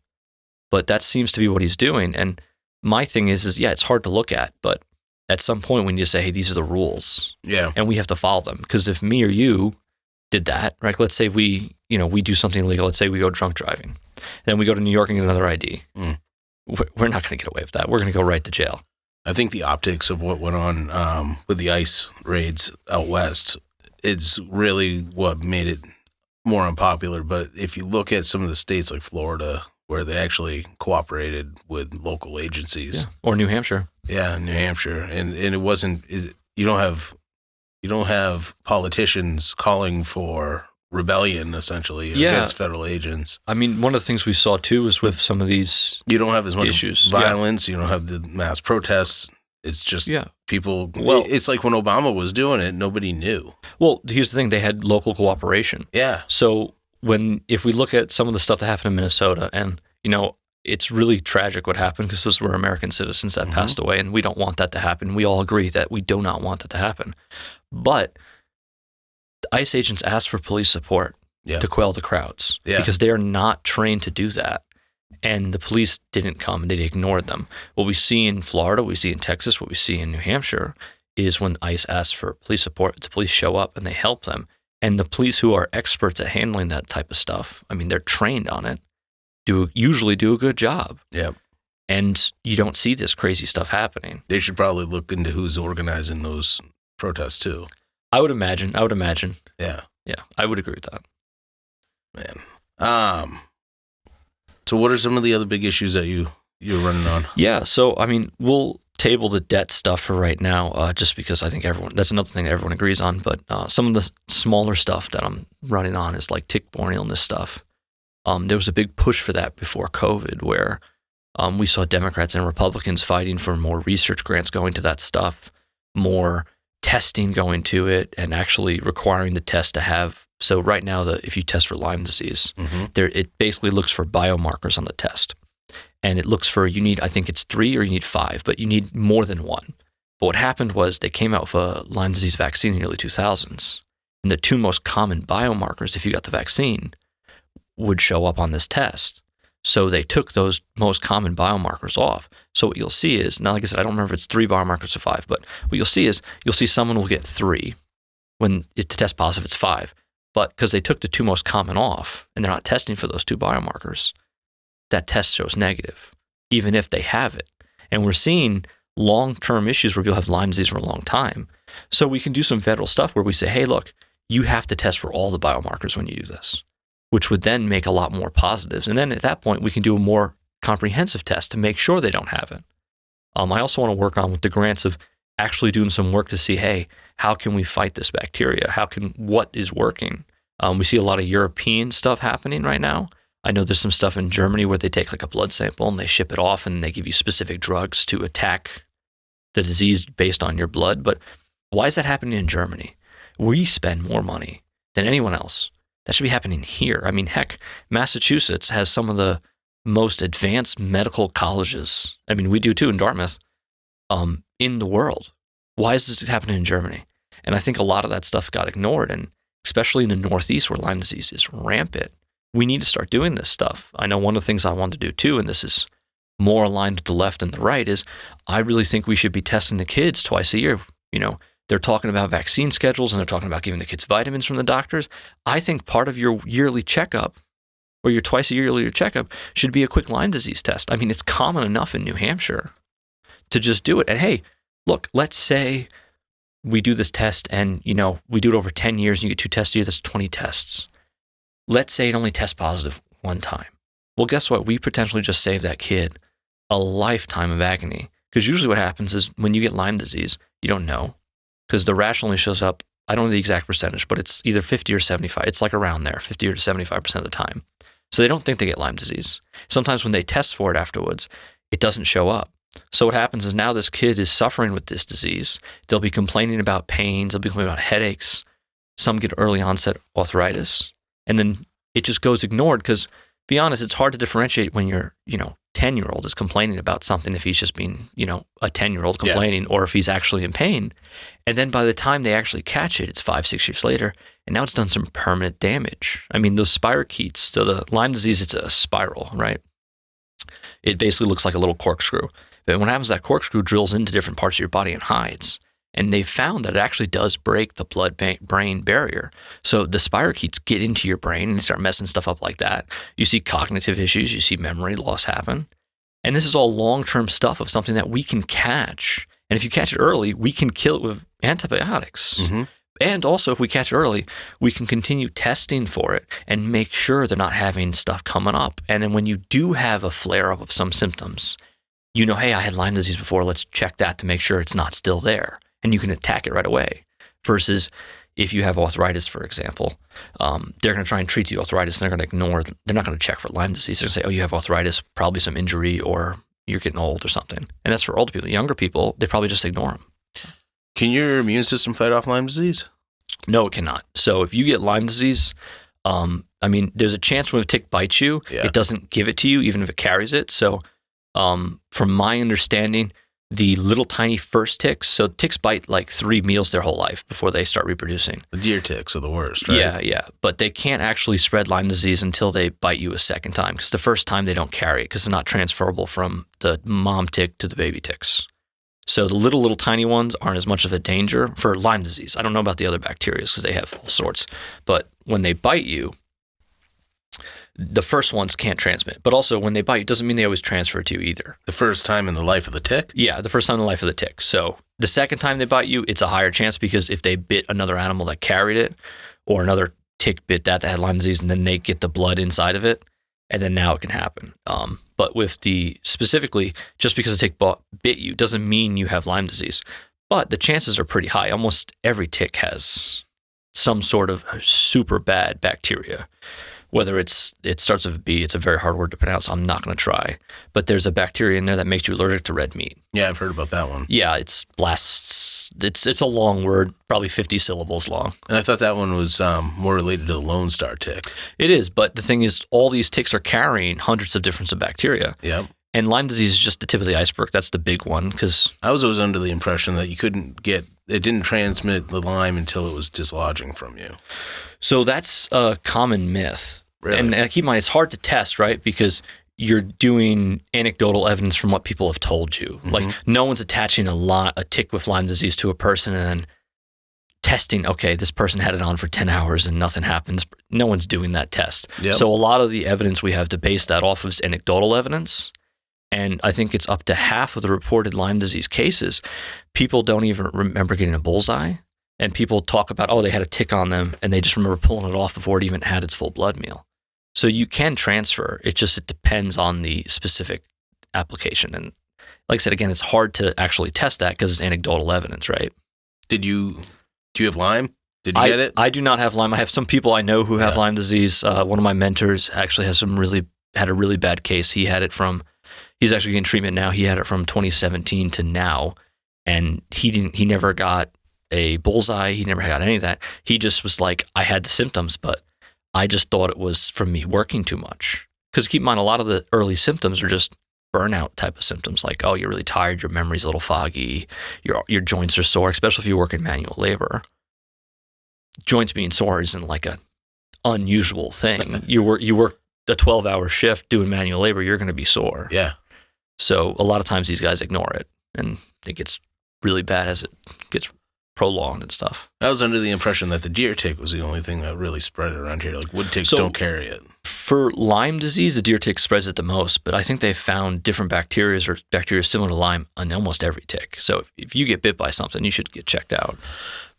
But that seems to be what he's doing. And my thing is it's hard to look at, but at some point we need to say, hey, these are the rules. Yeah. And we have to follow them. Because if me or you did that, right? Let's say we do something illegal. Let's say we go drunk driving. Then we go to New York and get another ID. We're not going to get away with that. We're going to go right to jail. I think the optics of what went on with the ICE raids out west is really what made it more unpopular. But if you look at some of the states like Florida, where they actually cooperated with local agencies, or New Hampshire, New Hampshire, and it wasn't. You don't have politicians calling for rebellion essentially against federal agents. I mean, one of the things we saw too is with some of these you don't have as much issues. violence. You don't have the mass protests. It's just Yeah. people. Well- It's like when Obama was doing it, nobody knew. Well, here's the thing. They had local cooperation. Yeah. So if we look at some of the stuff that happened in Minnesota, and, it's really tragic what happened because those were American citizens that passed away, and we don't want that to happen. We all agree that we do not want that to happen. But the ICE agents asked for police support to quell the crowds because they are not trained to do that. And the police didn't come. They ignored them. What we see in Florida, what we see in Texas, what we see in New Hampshire is when ICE asks for police support, the police show up and they help them. And the police who are experts at handling that type of stuff, I mean, they're trained on it, usually do a good job. Yeah. And you don't see this crazy stuff happening. They should probably look into who's organizing those protests too. I would imagine. Yeah. Yeah, I would agree with that. Man. So what are some of the other big issues that you're running on? Yeah, so I mean, we'll table the debt stuff for right now, just because I think that's another thing that everyone agrees on. But some of the smaller stuff that I'm running on is like tick-borne illness stuff. There was a big push for that before COVID, where we saw Democrats and Republicans fighting for more research grants going to that stuff, more testing going to it, and actually requiring the test to have. So right now, if you test for Lyme disease, it basically looks for biomarkers on the test. And it looks for, I think it's 3 or you need 5, but you need more than 1. But what happened was they came out with a Lyme disease vaccine in the early 2000s. And the 2 most common biomarkers, if you got the vaccine, would show up on this test. So they took those most common biomarkers off. So what you'll see is, now like I said, I don't remember if it's 3 biomarkers or 5, but what you'll see is someone will get 3 when to test positive it's 5. But because they took the 2 most common off and they're not testing for those 2 biomarkers, that test shows negative, even if they have it. And we're seeing long-term issues where people have Lyme disease for a long time. So we can do some federal stuff where we say, hey, look, you have to test for all the biomarkers when you do this, which would then make a lot more positives. And then at that point, we can do a more comprehensive test to make sure they don't have it. I also want to work on with the grants of actually doing some work to see, hey, how can we fight this bacteria? What is working? We see a lot of European stuff happening right now. I know there's some stuff in Germany where they take like a blood sample and they ship it off and they give you specific drugs to attack the disease based on your blood. But why is that happening in Germany? We spend more money than anyone else. That should be happening here. I mean, heck, Massachusetts has some of the most advanced medical colleges. I mean, we do too in Dartmouth, in the world. Why is this happening in Germany? And I think a lot of that stuff got ignored, and especially in the Northeast where Lyme disease is rampant. We need to start doing this stuff. I know one of the things I want to do too, and this is more aligned with the left and the right, is I really think we should be testing the kids twice a year. They're talking about vaccine schedules and they're talking about giving the kids vitamins from the doctors. I think part of your yearly checkup or your twice a yearly checkup should be a quick Lyme disease test. I mean, it's common enough in New Hampshire to just do it. And hey, look, let's say we do this test and, we do it over 10 years and you get 2 tests a year, that's 20 tests. Let's say it only tests positive 1 time. Well, guess what? We potentially just saved that kid a lifetime of agony. Because usually what happens is when you get Lyme disease, you don't know. Because the rash only shows up, I don't know the exact percentage, but it's either 50 or 75. It's like around there, 50 or 75% of the time. So they don't think they get Lyme disease. Sometimes when they test for it afterwards, it doesn't show up. So what happens is now this kid is suffering with this disease. They'll be complaining about pains. They'll be complaining about headaches. Some get early onset arthritis. And then it just goes ignored because, be honest, it's hard to differentiate when your 10-year-old is complaining about something if he's just being, a 10-year-old complaining or if he's actually in pain. And then by the time they actually catch it, it's 5-6 years later, and now it's done some permanent damage. I mean, those spirochetes, so the Lyme disease, it's a spiral, right? It basically looks like a little corkscrew. But what happens is that corkscrew drills into different parts of your body and hides. And they found that it actually does break the blood-brain barrier. So the spirochetes get into your brain and start messing stuff up like that. You see cognitive issues, you see memory loss happen. And this is all long-term stuff of something that we can catch. And if you catch it early, we can kill it with antibiotics. Mm-hmm. And also, if we catch it early, we can continue testing for it and make sure they're not having stuff coming up. And then when you do have a flare-up of some symptoms, hey, I had Lyme disease before, let's check that to make sure it's not still there. And you can attack it right away. Versus if you have arthritis, for example, they're going to try and treat the arthritis and they're going to ignore, they're not going to check for Lyme disease. They're going to say, oh, you have arthritis, probably some injury or, you're getting old or something. And that's for older people. Younger people, they probably just ignore them. Can your immune system fight off Lyme disease? No, it cannot. So if you get Lyme disease, there's a chance when a tick bites you, it doesn't give it to you, even if it carries it. So from my understanding, the little tiny first ticks, so ticks bite like 3 meals their whole life before they start reproducing. The deer ticks are the worst, right? Yeah. But they can't actually spread Lyme disease until they bite you a second time, because the first time they don't carry it because it's not transferable from the mom tick to the baby ticks. So the little tiny ones aren't as much of a danger for Lyme disease. I don't know about the other bacteria because they have all sorts. But when they bite you, the first ones can't transmit. But also when they bite you, doesn't mean they always transfer to you either. The first time in the life of the tick? Yeah, the first time in the life of the tick. So the second time they bite you, it's a higher chance, because if they bit another animal that carried it, or another tick bit that had Lyme disease, and then they get the blood inside of it, and then now it can happen. But with specifically, just because a tick bit you doesn't mean you have Lyme disease. But the chances are pretty high. Almost every tick has some sort of super bad bacteria. Whether it starts with a B, it's a very hard word to pronounce. I'm not going to try. But there's a bacteria in there that makes you allergic to red meat. Yeah, I've heard about that one. Yeah, it's a long word, probably 50 syllables long. And I thought that one was more related to the Lone Star tick. It is, but the thing is, all these ticks are carrying hundreds of different bacteria. Yep. And Lyme disease is just the tip of the iceberg. That's the big one, because I was always under the impression that it didn't transmit the Lyme until it was dislodging from you. So that's a common myth. Really? And keep in mind, it's hard to test, right? Because you're doing anecdotal evidence from what people have told you. Mm-hmm. Like, no one's attaching a tick with Lyme disease to a person and then testing, okay, this person had it on for 10 hours and nothing happens. No one's doing that test. Yep. So a lot of the evidence we have to base that off of is anecdotal evidence. And I think it's up to half of the reported Lyme disease cases, people don't even remember getting a bullseye. And people talk about, they had a tick on them, and they just remember pulling it off before it even had its full blood meal. So you can transfer. It depends on the specific application. And like I said, again, it's hard to actually test that because it's anecdotal evidence, right? Do you have Lyme? Did you get it? I do not have Lyme. I have some people I know who have Lyme disease. One of my mentors actually had a really bad case. He's actually getting treatment now. He had it from 2017 to now, and he never got a bullseye. He never got any of that. He just was like, I had the symptoms, but I just thought it was from me working too much. Because keep in mind, a lot of the early symptoms are just burnout type of symptoms, like, you're really tired, your memory's a little foggy, your joints are sore, especially if you work in manual labor. Joints being sore isn't like an unusual thing. You work a 12-hour shift doing manual labor, you're going to be sore. Yeah. So a lot of times these guys ignore it, and it gets really bad as it gets prolonged and stuff. I was under the impression that the deer tick was the only thing that really spread it around here. Like, wood ticks don't carry it. For Lyme disease, the deer tick spreads it the most, but I think they've found different bacteria or bacteria similar to Lyme on almost every tick. So if you get bit by something, you should get checked out.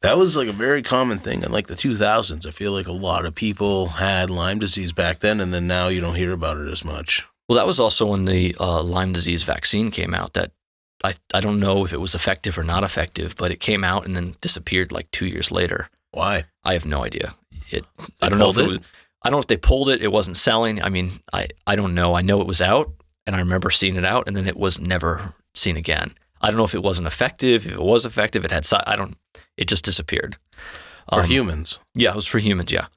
That was like a very common thing in like the 2000s. I feel like a lot of people had Lyme disease back then, and then now you don't hear about it as much. Well, that was also when the Lyme disease vaccine came out. That I don't know if it was effective or not effective, but it came out and then disappeared like 2 years later. Why? I have no idea. I don't know if they pulled it. It wasn't selling. I mean, I don't know. I know it was out, and I remember seeing it out, and then it was never seen again. I don't know if it wasn't effective. If it was effective, it just disappeared. For humans? Yeah, it was for humans, yeah.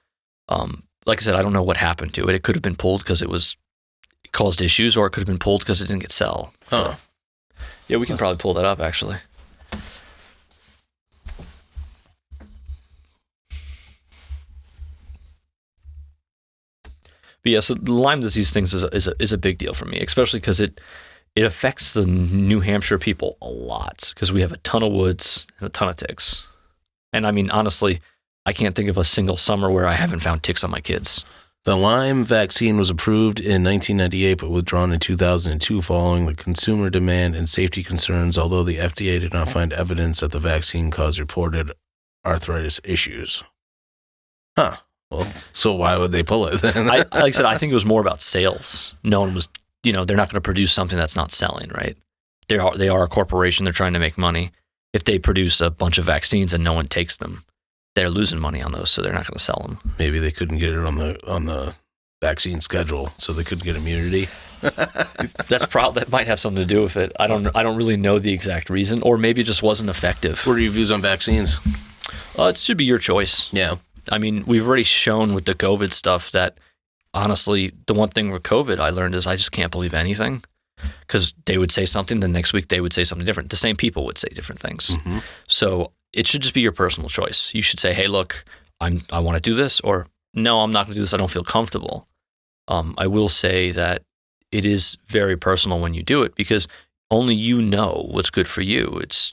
Like I said, I don't know what happened to it. It could have been pulled because it caused issues, or it could have been pulled because it didn't get sell. Huh. Yeah, we can probably pull that up, actually. But yeah, so the Lyme disease things is a big deal for me, especially because it affects the New Hampshire people a lot, because we have a ton of woods and a ton of ticks. And I mean, honestly, I can't think of a single summer where I haven't found ticks on my kids. The Lyme vaccine was approved in 1998 but withdrawn in 2002 following the consumer demand and safety concerns, although the FDA did not find evidence that the vaccine caused reported arthritis issues. Huh. Well, so why would they pull it then? Like I said, I think it was more about sales. No one was, they're not going to produce something that's not selling, right? They are a corporation. They're trying to make money. If they produce a bunch of vaccines and no one takes them, they're losing money on those, so they're not going to sell them. Maybe they couldn't get it on the vaccine schedule, so they couldn't get immunity. That might have something to do with it. I don't really know the exact reason, or maybe it just wasn't effective. What are your views on vaccines? It should be your choice. Yeah. I mean, we've already shown with the COVID stuff that, honestly, the one thing with COVID I learned is I just can't believe anything, because they would say something, the next week they would say something different. The same people would say different things. Mm-hmm. So it should just be your personal choice. You should say, hey, look, I want to do this, or no, I'm not going to do this. I don't feel comfortable. I will say that it is very personal when you do it, because only you know what's good for you. It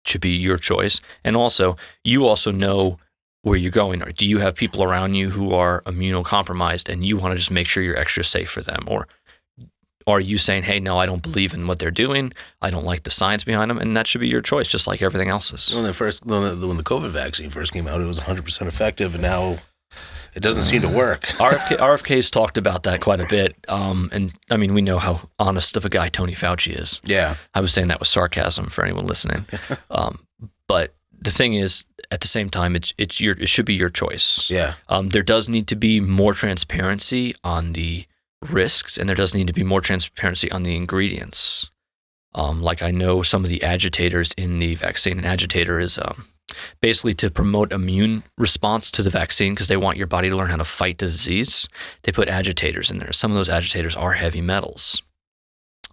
should be your choice. And also, you also know where you're going. Or do you have people around you who are immunocompromised and you want to just make sure you're extra safe for them? Or are you saying, hey, no, I don't believe in what they're doing. I don't like the science behind them. And that should be your choice, just like everything else's. When the COVID vaccine first came out, it was 100% effective, and now it doesn't seem to work. RFK's talked about that quite a bit. And I mean, we know how honest of a guy Tony Fauci is. Yeah. I was saying that with sarcasm for anyone listening. But the thing is, at the same time, it should be your choice. Yeah. There does need to be more transparency on the risks, and there does need to be more transparency on the ingredients. Like I know some of the agitators in the vaccine. An agitator is basically to promote immune response to the vaccine, because they want your body to learn how to fight the disease. They put agitators in there. Some of those agitators are heavy metals.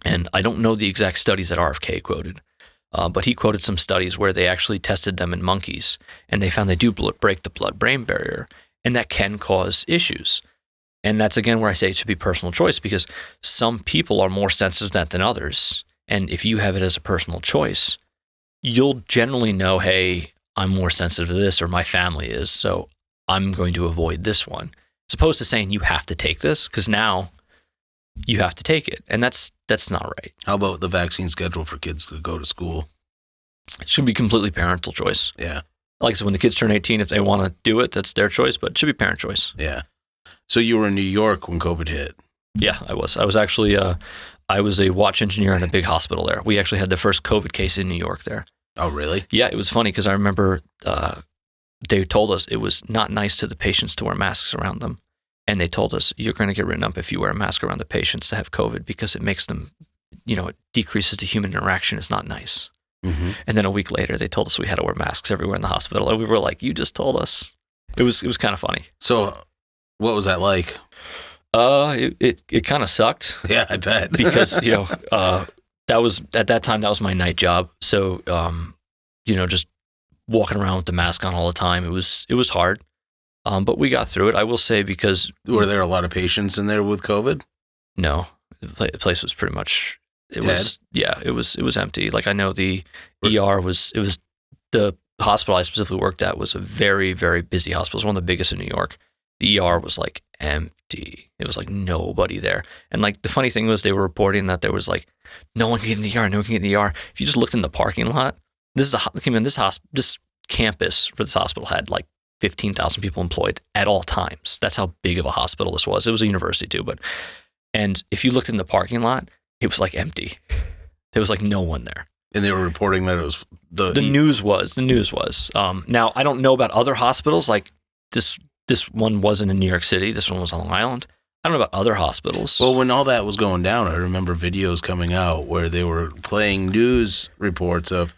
And I don't know the exact studies that RFK quoted, but he quoted some studies where they actually tested them in monkeys, and they found they do break the blood-brain barrier, and that can cause issues. And that's, again, where I say it should be personal choice, because some people are more sensitive to that than others. And if you have it as a personal choice, you'll generally know, hey, I'm more sensitive to this, or my family is, so I'm going to avoid this one. As opposed to saying you have to take this, because now you have to take it. And that's not right. How about the vaccine schedule for kids to go to school? It should be completely parental choice. Yeah. Like I said, when the kids turn 18, if they want to do it, that's their choice, but it should be parent choice. Yeah. So you were in New York when COVID hit? Yeah, I was. I was actually, I was a watch engineer in a big hospital there. We actually had the first COVID case in New York there. Oh, really? Yeah, it was funny because I remember they told us it was not nice to the patients to wear masks around them. And they told us, you're going to get written up if you wear a mask around the patients that have COVID, because it makes them, it decreases the human interaction. It's not nice. Mm-hmm. And then a week later, they told us we had to wear masks everywhere in the hospital. And we were like, you just told us. It was kind of funny. So what was that like? It kind of sucked. Yeah, I bet. Because, that was, at that time, that was my night job. So, just walking around with the mask on all the time, it was hard. But we got through it, I will say, because... Were there a lot of patients in there with COVID? No. The place was pretty much... It dead? was empty. Like, I know the ER was the hospital I specifically worked at was a very, very busy hospital. It was one of the biggest in New York. The ER was like empty. It was like nobody there. And like the funny thing was they were reporting that there was like no one can get in the ER, no one can get in the ER. If you just looked in the parking lot, this campus for this hospital had like 15,000 people employed at all times. That's how big of a hospital this was. It was a university too, and if you looked in the parking lot, it was like empty. There was like no one there. And they were reporting that it was the news was. Now I don't know about other hospitals. Like this one wasn't in New York City. This one was on Long Island. I don't know about other hospitals. Well, when all that was going down, I remember videos coming out where they were playing news reports of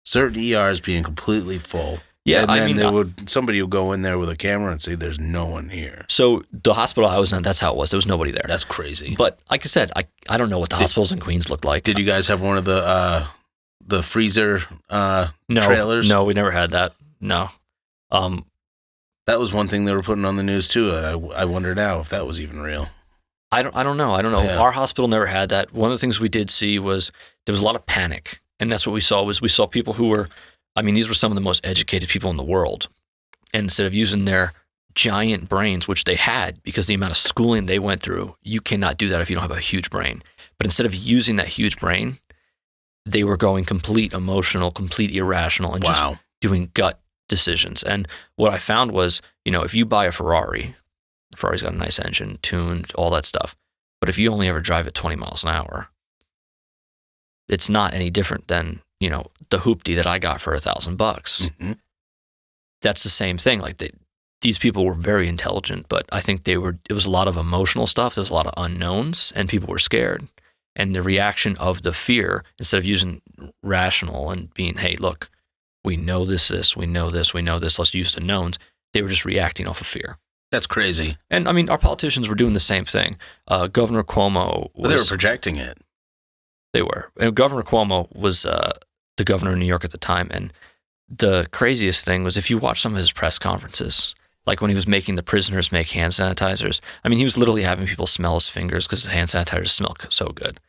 certain ERs being completely full. Yeah, and then somebody would go in there with a camera and say, "There's no one here." So the hospital I was in, that's how it was. There was nobody there. That's crazy. But like I said, I don't know what the hospitals in Queens looked like. Did you guys have one of the freezer trailers? No, we never had that. No. That was one thing they were putting on the news too. I wonder now if that was even real. I don't know. Yeah. Our hospital never had that. One of the things we did see was there was a lot of panic, and that's what we saw. We saw people who were. These were some of the most educated people in the world. And instead of using their giant brains, which they had because the amount of schooling they went through, you cannot do that if you don't have a huge brain. But instead of using that huge brain, they were going complete emotional, complete irrational, and just doing gut decisions. And what I found was, if you buy a Ferrari's got a nice engine, tuned, all that stuff. But if you only ever drive at 20 miles an hour, it's not any different than the hoopty that I got for $1,000. Mm-hmm. That's the same thing. Like these people were very intelligent, but I think it was a lot of emotional stuff. There's a lot of unknowns, and people were scared. And the reaction of the fear, instead of using rational and being, hey, look, we know this, we know this, let's use the knowns, they were just reacting off of fear. That's crazy. And I mean, our politicians were doing the same thing. Governor Cuomo was... But they were projecting it. They were. And Governor Cuomo was the governor of New York at the time. And the craziest thing was if you watch some of his press conferences, like when he was making the prisoners make hand sanitizers, I mean, he was literally having people smell his fingers because the hand sanitizers smell so good.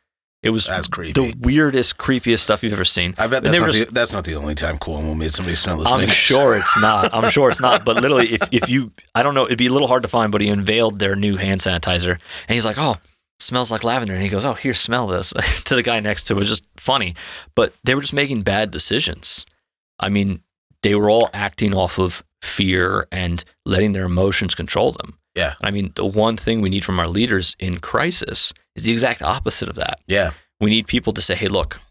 It was That's creepy. The weirdest, creepiest stuff you've ever seen. I bet that's not the only time Cuomo made somebody smell his fingers. I'm sure it's not. But literally, if you, I don't know, it'd be a little hard to find, but he unveiled their new hand sanitizer. And he's like, oh, smells like lavender. And he goes, oh, here, smell this, to the guy next to him. It was just funny. But they were just making bad decisions. I mean, they were all acting off of fear and letting their emotions control them. Yeah. I mean, the one thing we need from our leaders in crisis is the exact opposite of that. Yeah. We need people to say, hey, look,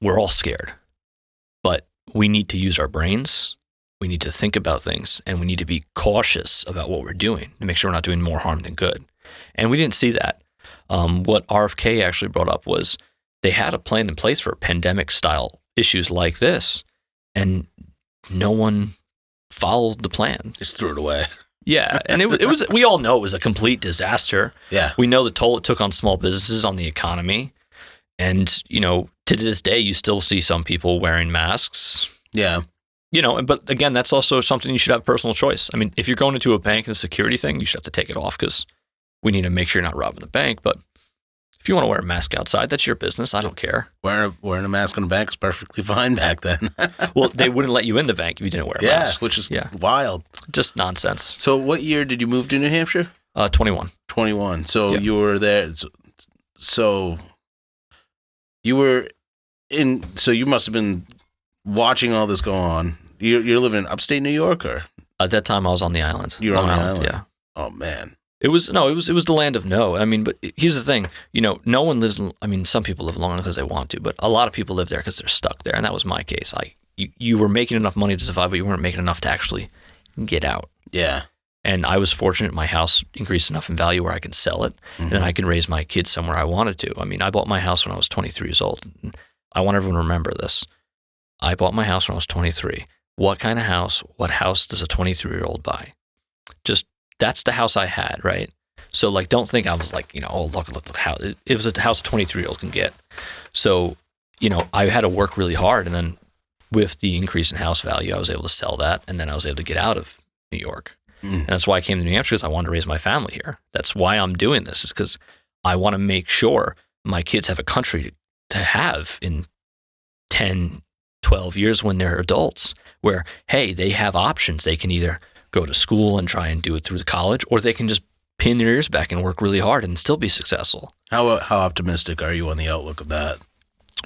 we're all scared, but we need to use our brains. We need to think about things, and we need to be cautious about what we're doing to make sure we're not doing more harm than good. And we didn't see that. What RFK actually brought up was they had a plan in place for pandemic-style issues like this, and no one followed the plan. Just threw it away. Yeah, and it was. We all know it was a complete disaster. Yeah, we know the toll it took on small businesses, on the economy, and to this day, you still see some people wearing masks. Yeah, but again, that's also something you should have personal choice. I mean, if you're going into a bank and a security thing, you should have to take it off because we need to make sure you're not robbing the bank. But if you want to wear a mask outside, that's your business. I don't care. Wearing a mask in a bank was perfectly fine back then. Well, they wouldn't let you in the bank if you didn't wear a mask. Which is wild. Just nonsense. So what year did you move to New Hampshire? 21. 21. So you were there. So you were in. So you must have been watching all this go on. You're living in upstate New York, or at that time I was on the island. You were on the island. Yeah. Oh man. It was the land of no. I mean, but here's the thing, no one lives, I mean, some people live long because they want to, but a lot of people live there because they're stuck there. And that was my case. You were making enough money to survive, but you weren't making enough to actually get out. Yeah. And I was fortunate my house increased enough in value where I could sell it and then I could raise my kids somewhere I wanted to. I mean, I bought my house when I was 23 years old. I want everyone to remember this. I bought my house when I was 23. What kind of house, what house does a 23-year-old buy? Just, that's the house I had, right? So, don't think I was like, oh, look the house. It was a house a 23-year-old can get. So, I had to work really hard. And then with the increase in house value, I was able to sell that. And then I was able to get out of New York. And that's why I came to New Hampshire, because I wanted to raise my family here. That's why I'm doing this, is because I want to make sure my kids have a country to have in 10, 12 years when they're adults, where, hey, they have options. They can either go to school and try and do it through the college, or they can just pin their ears back and work really hard and still be successful. How optimistic are you on the outlook of that?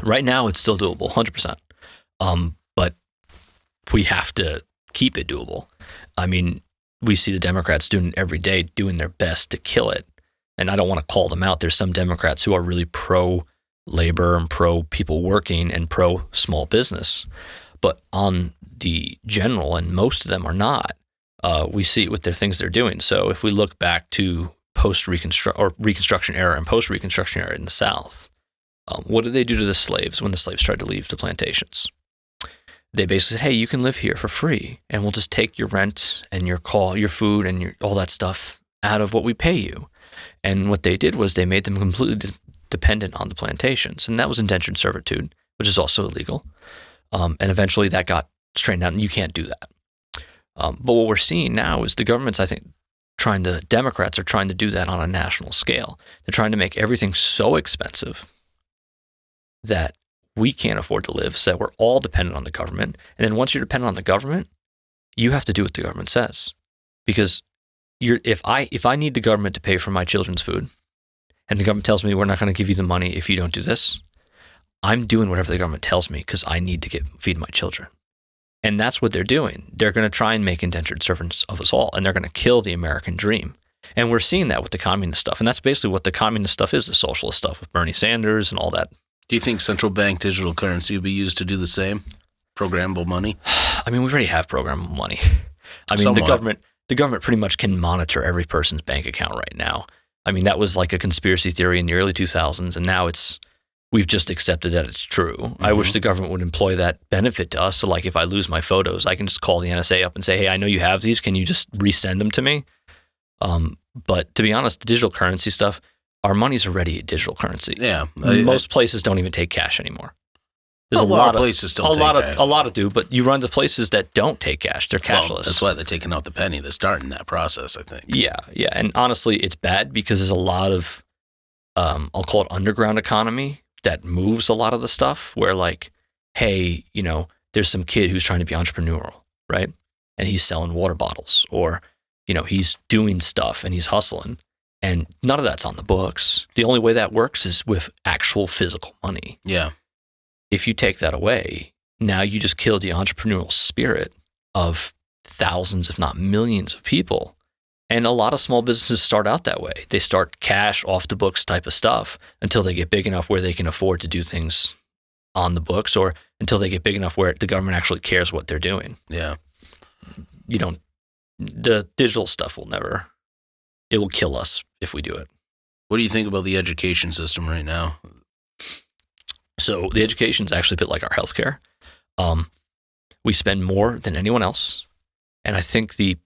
Right now, it's still doable, 100%. But we have to keep it doable. I mean, we see the Democrats doing it every day, doing their best to kill it. And I don't want to call them out. There's some Democrats who are really pro-labor and pro-people working and pro-small business. But on the general, and most of them are not, we see it with their things they're doing. So if we look back to Reconstruction era and post-Reconstruction era in the South, what did they do to the slaves when the slaves tried to leave the plantations? They basically said, hey, you can live here for free, and we'll just take your rent and your food and all that stuff out of what we pay you. And what they did was they made them completely dependent on the plantations, and that was indentured servitude, which is also illegal. And eventually that got straightened out, and you can't do that. But what we're seeing now is the government's, I think, Democrats are trying to do that on a national scale. They're trying to make everything so expensive that we can't afford to live, so that we're all dependent on the government. And then once you're dependent on the government, you have to do what the government says. Because if I need the government to pay for my children's food, and the government tells me we're not going to give you the money if you don't do this, I'm doing whatever the government tells me because I need to feed my children. And that's what they're doing. They're going to try and make indentured servants of us all, and they're going to kill the American dream. And we're seeing that with the communist stuff. And that's basically what the communist stuff is, the socialist stuff with Bernie Sanders and all that. Do you think central bank digital currency will be used to do the same? Programmable money? I mean, we already have programmable money. I mean, the Somewhat. government pretty much can monitor every person's bank account right now. I mean, that was like a conspiracy theory in the early 2000s, and now we've just accepted that it's true. I wish the government would employ that benefit to us. So like if I lose my photos, I can just call the NSA up and say, hey, I know you have these. Can you just resend them to me? But to be honest, the digital currency stuff, our money's already a digital currency. Yeah. Most places don't even take cash anymore. There's a lot of places still take cash. A lot of do, but you run to places that don't take cash. They're cashless. Well, that's why they're taking out the penny. They're starting that process, I think. Yeah. And honestly, it's bad because there's a lot of, I'll call it underground economy that moves a lot of the stuff where like, hey, there's some kid who's trying to be entrepreneurial, right? And he's selling water bottles or, he's doing stuff and he's hustling. And none of that's on the books. The only way that works is with actual physical money. Yeah. If you take that away, now you just kill the entrepreneurial spirit of thousands, if not millions of people. And a lot of small businesses start out that way. They start cash off the books type of stuff until they get big enough where they can afford to do things on the books or until they get big enough where the government actually cares what they're doing. Yeah. The digital stuff it will kill us if we do it. What do you think about the education system right now? So the education is actually a bit like our healthcare. We spend more than anyone else. And I think the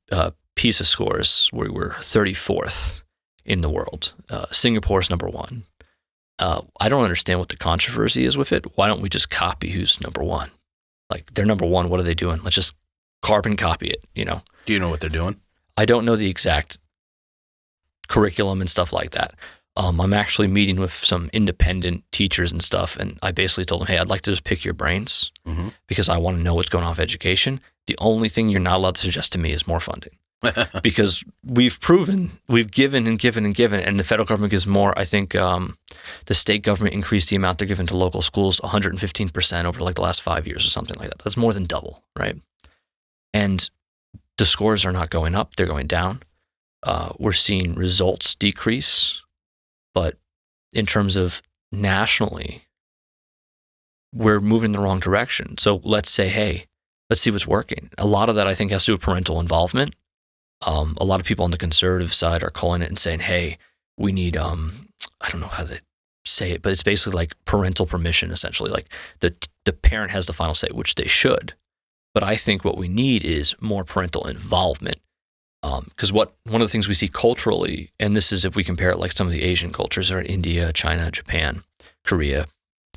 PISA scores, we were 34th in the world. Singapore's number 1. I don't understand what the controversy is with it. Why don't we just copy who's number 1? Like they're number 1. What are they doing? Let's just carbon copy it, Do you know what they're doing? I don't know the exact curriculum and stuff like that. I'm actually meeting with some independent teachers and stuff, and I basically told them, hey, I'd like to just pick your brains because I want to know what's going on with education. The only thing you're not allowed to suggest to me is more funding because we've given and given and given, and the federal government gives more. I think the state government increased the amount they're giving to local schools 115% over like the last 5 years or something like that. That's more than double, right? And the scores are not going up, they're going down. We're seeing results decrease. But in terms of nationally, we're moving in the wrong direction. So let's say, hey, let's see what's working. A lot of that, I think, has to do with parental involvement. A lot of people on the conservative side are calling it and saying, hey, we need, I don't know how to say it, but it's basically like parental permission, essentially. Like the parent has the final say, which they should. But I think what we need is more parental involvement. Because one of the things we see culturally, and this is if we compare it like some of the Asian cultures or India, China, Japan, Korea,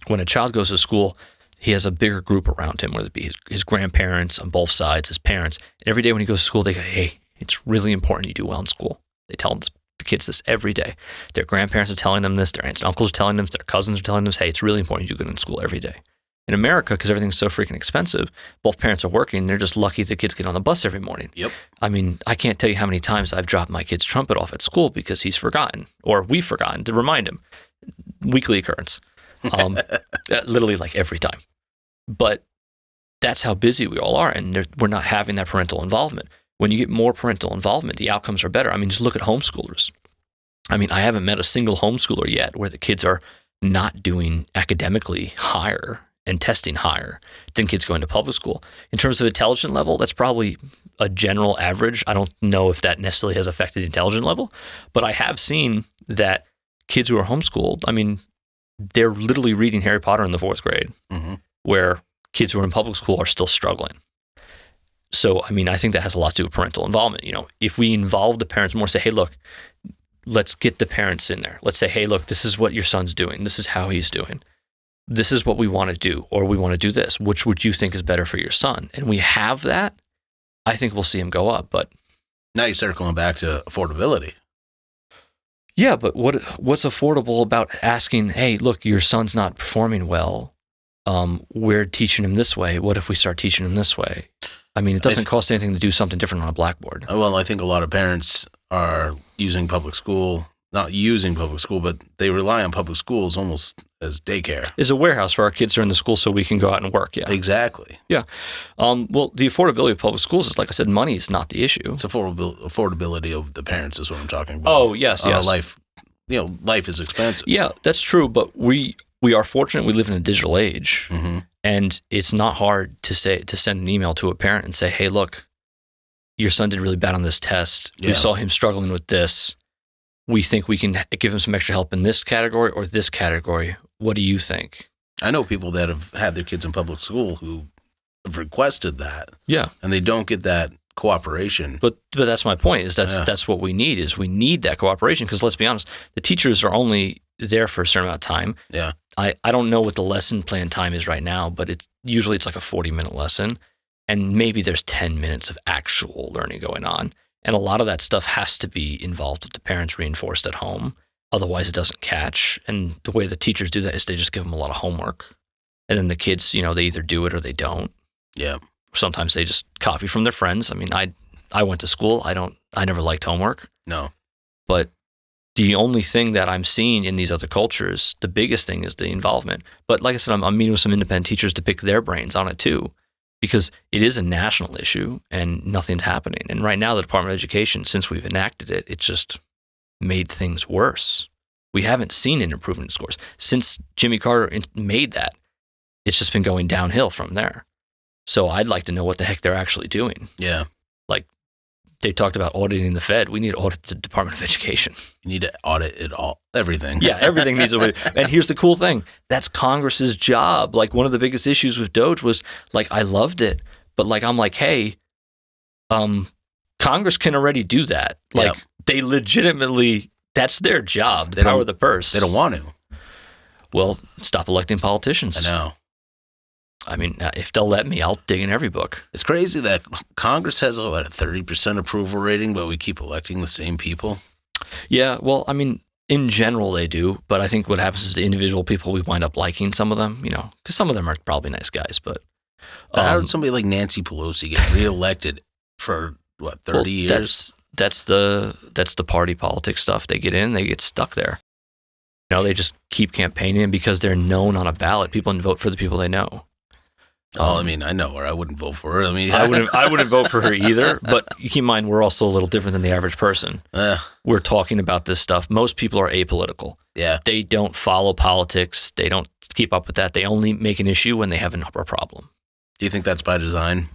when a child goes to school, he has a bigger group around him, whether it be his grandparents on both sides, his parents. And every day when he goes to school, they go, hey, it's really important you do well in school. They tell the kids this every day. Their grandparents are telling them this, their aunts and uncles are telling them this, their cousins are telling them this, hey, it's really important you do good in school every day. In America, because everything's so freaking expensive, both parents are working. They're just lucky the kids get on the bus every morning. Yep. I mean, I can't tell you how many times I've dropped my kid's trumpet off at school because he's forgotten or we've forgotten to remind him. Weekly occurrence. Literally like every time. But that's how busy we all are, and we're not having that parental involvement. When you get more parental involvement, the outcomes are better. I mean, just look at homeschoolers. I mean, I haven't met a single homeschooler yet where the kids are not doing academically higher and testing higher than kids going to public school. In terms of intelligence level, that's probably a general average. I don't know if that necessarily has affected the intelligence level, but I have seen that kids who are homeschooled, I mean, they're literally reading Harry Potter in the 4th grade, where kids who are in public school are still struggling. So, I mean, I think that has a lot to do with parental involvement. If we involve the parents more, say, hey, look, let's get the parents in there. Let's say, hey, look, this is what your son's doing. This is how he's doing. This is what we want to do, or we want to do this. Which would you think is better for your son? And we have that. I think we'll see him go up. But now you're circling back to affordability. Yeah, but what's affordable about asking, hey, look, your son's not performing well. We're teaching him this way. What if we start teaching him this way? I mean, it doesn't cost anything to do something different on a blackboard. Well, I think a lot of parents are using public school, not using public school, but they rely on public schools almost as daycare. Is a warehouse for our kids who are in the school so we can go out and work, yeah. Exactly. Yeah. Well, the affordability of public schools is, like I said, money is not the issue. It's affordability of the parents is what I'm talking about. Oh, yes. Life is expensive. Yeah, that's true, but we are fortunate we live in a digital age, and it's not hard to send an email to a parent and say, hey, look, your son did really bad on this test. Yeah. We saw him struggling with this. We think we can give him some extra help in this category or this category. What do you think? I know people that have had their kids in public school who have requested that, Yeah. and they don't get that cooperation. But that's my point, is that's what we need, is we need that cooperation, because let's be honest, the teachers are only there for a certain amount of time. Yeah. I don't know what the lesson plan time is right now, but it's like a 40-minute lesson, and maybe there's 10 minutes of actual learning going on. And a lot of that stuff has to be involved with the parents reinforced at home. Otherwise, it doesn't catch. And the way the teachers do that is they just give them a lot of homework. And then the kids, they either do it or they don't. Yeah. Sometimes they just copy from their friends. I mean, I went to school. I never liked homework. No. But the only thing that I'm seeing in these other cultures, the biggest thing is the involvement. But like I said, I'm meeting with some independent teachers to pick their brains on it too, because it is a national issue and nothing's happening. And right now, the Department of Education, since we've enacted it, it's just made things worse. We haven't seen an improvement in scores. Since Jimmy Carter made that, it's just been going downhill from there. So I'd like to know what the heck they're actually doing. Yeah. Like, they talked about auditing the Fed. We need to audit the Department of Education. You need to audit it all, everything. Yeah, everything needs to be. And here's the cool thing. That's Congress's job. Like, one of the biggest issues with Doge was, like, I loved it. But, like, I'm like, hey, Congress can already do that. Like, Yep. They legitimately, that's their job, the They power don't- of the purse. They don't want to. Well, stop electing politicians. I know. I mean, if they'll let me, I'll dig in every book. It's crazy that Congress has a 30% approval rating, but we keep electing the same people. Yeah, well, I mean, in general they do, but I think what happens is the individual people, we wind up liking some of them, because some of them are probably nice guys, but... How did somebody like Nancy Pelosi get reelected for, 30 years? That's the party politics stuff. They get in, they get stuck there. They just keep campaigning because they're known on a ballot. People vote for the people they know. I mean, I know her. I wouldn't vote for her. I mean, I wouldn't vote for her either, but you keep in mind, we're also a little different than the average person. We're talking about this stuff. Most people are apolitical. Yeah. They don't follow politics. They don't keep up with that. They only make an issue when they have a problem. Do you think that's by design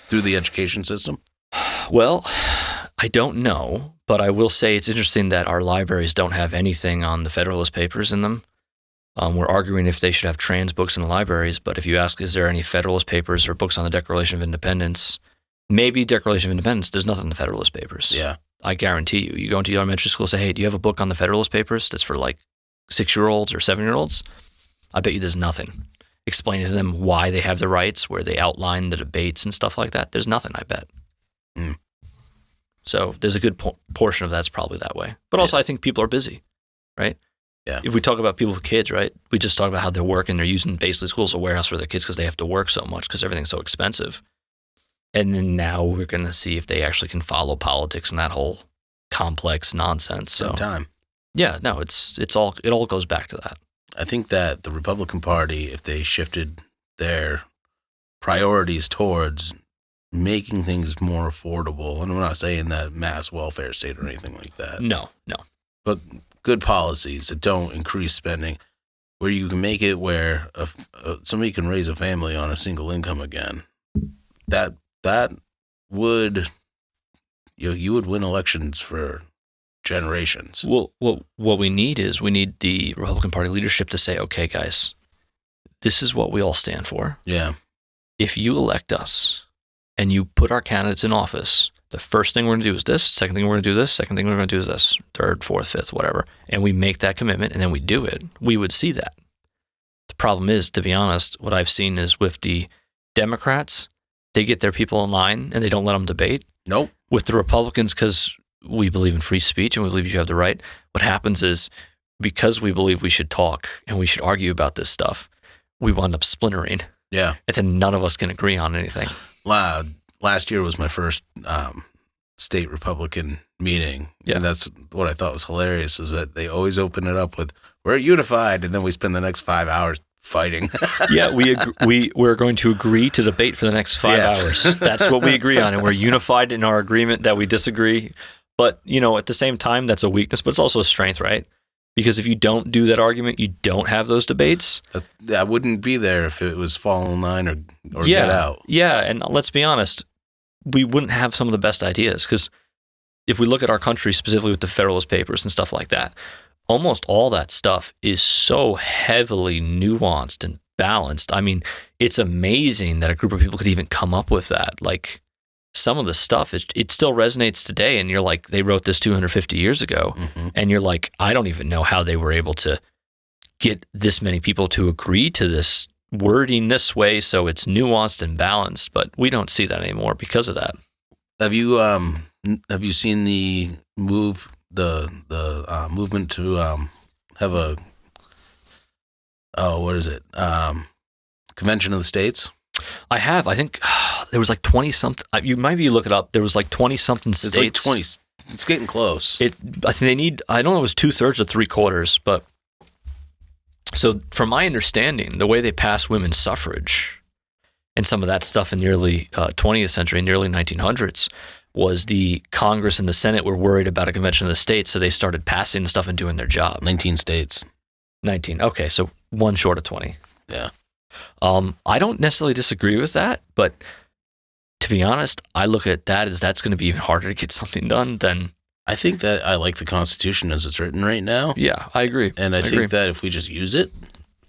through the education system? Well, I don't know, but I will say it's interesting that our libraries don't have anything on the Federalist Papers in them. We're arguing if they should have trans books in the libraries, but if you ask, is there any Federalist Papers or books on the Declaration of Independence? Maybe Declaration of Independence. There's nothing in the Federalist Papers. Yeah. I guarantee you. You go into elementary school and say, hey, do you have a book on the Federalist Papers that's for like 6-year-olds or 7-year-olds? I bet you there's nothing. Explaining to them why they have the rights, where they outline the debates and stuff like that. There's nothing, I bet. Mm. So there's a good portion of that's probably that way. But also, I think people are busy, right? Yeah. If we talk about people with kids, right? We just talk about how they're working. They're using basically school as a warehouse for their kids because they have to work so much because everything's so expensive. And then now we're going to see if they actually can follow politics and that whole complex nonsense. So Time. yeah, no, it all goes back to that. I think that the Republican Party, if they shifted their priorities towards making things more affordable, and I'm not saying that mass welfare state or anything like that, No. but good policies that don't increase spending, where you can make it where somebody can raise a family on a single income again, that would, you would win elections for generations. Well, what we need is the Republican Party leadership to say, okay, guys, this is what we all stand for. Yeah. If you elect us and you put our candidates in office, the first thing we're going to do is this, second thing we're going to do this, second thing we're going to do is this, third, fourth, fifth, whatever, and we make that commitment and then we do it, we would see that. The problem is, to be honest, what I've seen is with the Democrats, they get their people in line and they don't let them debate. Nope. With the Republicans, because we believe in free speech and we believe you have the right, what happens is, because we believe we should talk and we should argue about this stuff, we wind up splintering. Yeah. And then none of us can agree on anything. Last year was my first state Republican meeting. Yeah. And that's what I thought was hilarious, is that they always open it up with, we're unified, and then we spend the next 5 hours fighting. Yeah, we're going to agree to debate for the next 5 hours. That's what we agree on, and we're unified in our agreement that we disagree. But, at the same time, that's a weakness, but it's also a strength, right? Because if you don't do that argument, you don't have those debates. I wouldn't be there if it was fall in line or Yeah, get out. yeah, and let's be honest, we wouldn't have some of the best ideas. Because if we look at our country specifically with the Federalist Papers and stuff like that, almost all that stuff is so heavily nuanced and balanced. I mean, it's amazing that a group of people could even come up with that. Like, some of the stuff, it still resonates today. And you're like, they wrote this 250 years ago. Mm-hmm. And you're like, I don't even know how they were able to get this many people to agree to this wording this way so it's nuanced and balanced. But we don't see that anymore because of that. Have you seen the movement to have a Convention of the States? I have. I think there was like 20 something. You might be look it up. There was like 20 something states. It's like 20. It's getting close. I think they need. I don't know if it was 2/3 or 3/4, but so from my understanding, the way they passed women's suffrage and some of that stuff in the early 20th century, in the early 1900s, was the Congress and the Senate were worried about a Convention of the States, so they started passing the stuff and doing their job. 19 states. 19. Okay, so one short of 20. Yeah. I don't necessarily disagree with that, but to be honest, I look at that as that's going to be even harder to get something done than. I think that I like the Constitution as it's written right now. Yeah, I agree. And I think that if we just use it,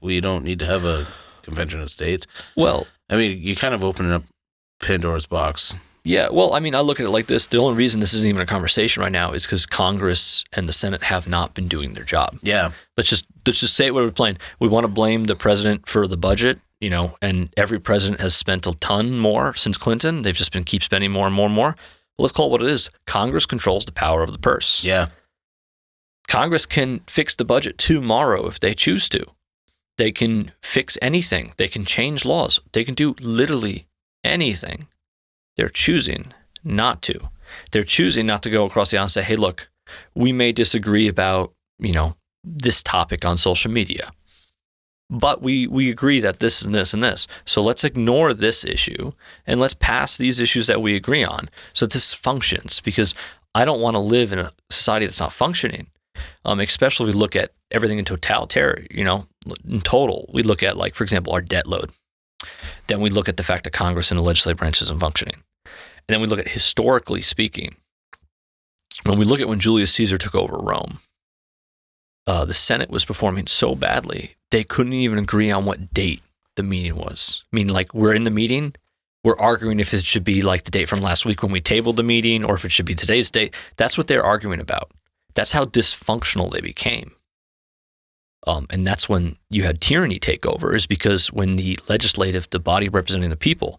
we don't need to have a Convention of States. Well, I mean, you kind of open up Pandora's box. Yeah, well, I mean, I look at it like this. The only reason this isn't even a conversation right now is because Congress and the Senate have not been doing their job. Yeah. Let's just say what we're playing. We want to blame the president for the budget, and every president has spent a ton more since Clinton. They've just been keep spending more and more and more. Well, let's call it what it is. Congress controls the power of the purse. Yeah. Congress can fix the budget tomorrow if they choose to. They can fix anything. They can change laws. They can do literally anything. They're choosing not to. They're choosing not to go across the aisle and say, hey, look, we may disagree about, this topic on social media, but we agree that this and this and this. So let's ignore this issue and let's pass these issues that we agree on so that this functions, because I don't want to live in a society that's not functioning, especially if we look at everything in totality, in total. We look at, like, for example, our debt load. Then we look at the fact that Congress and the legislative branch isn't functioning. And then we look at, historically speaking, when we look at when Julius Caesar took over Rome, the Senate was performing so badly, they couldn't even agree on what date the meeting was. I mean, like, we're in the meeting, we're arguing if it should be like the date from last week when we tabled the meeting or if it should be today's date. That's what they're arguing about. That's how dysfunctional they became. And that's when you had tyranny take over, is because when the legislative, the body representing the people,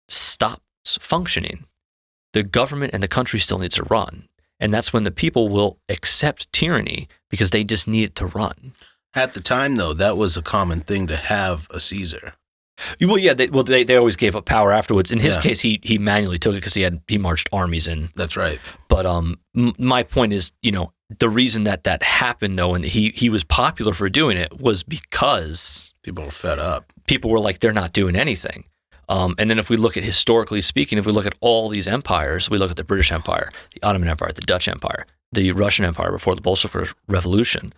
stops functioning, the government and the country still needs to run. And that's when the people will accept tyranny because they just need it to run. At the time, though, that was a common thing to have a Caesar. Well, yeah, they always gave up power afterwards. In his case, he manually took it because he marched armies in. That's right. But my point is, the reason that happened, though, and he was popular for doing it, was because people were fed up. People were like, they're not doing anything. And then if we look at, historically speaking, if we look at all these empires, we look at the British Empire, the Ottoman Empire, the Dutch Empire, the Russian Empire before the Bolshevik Revolution,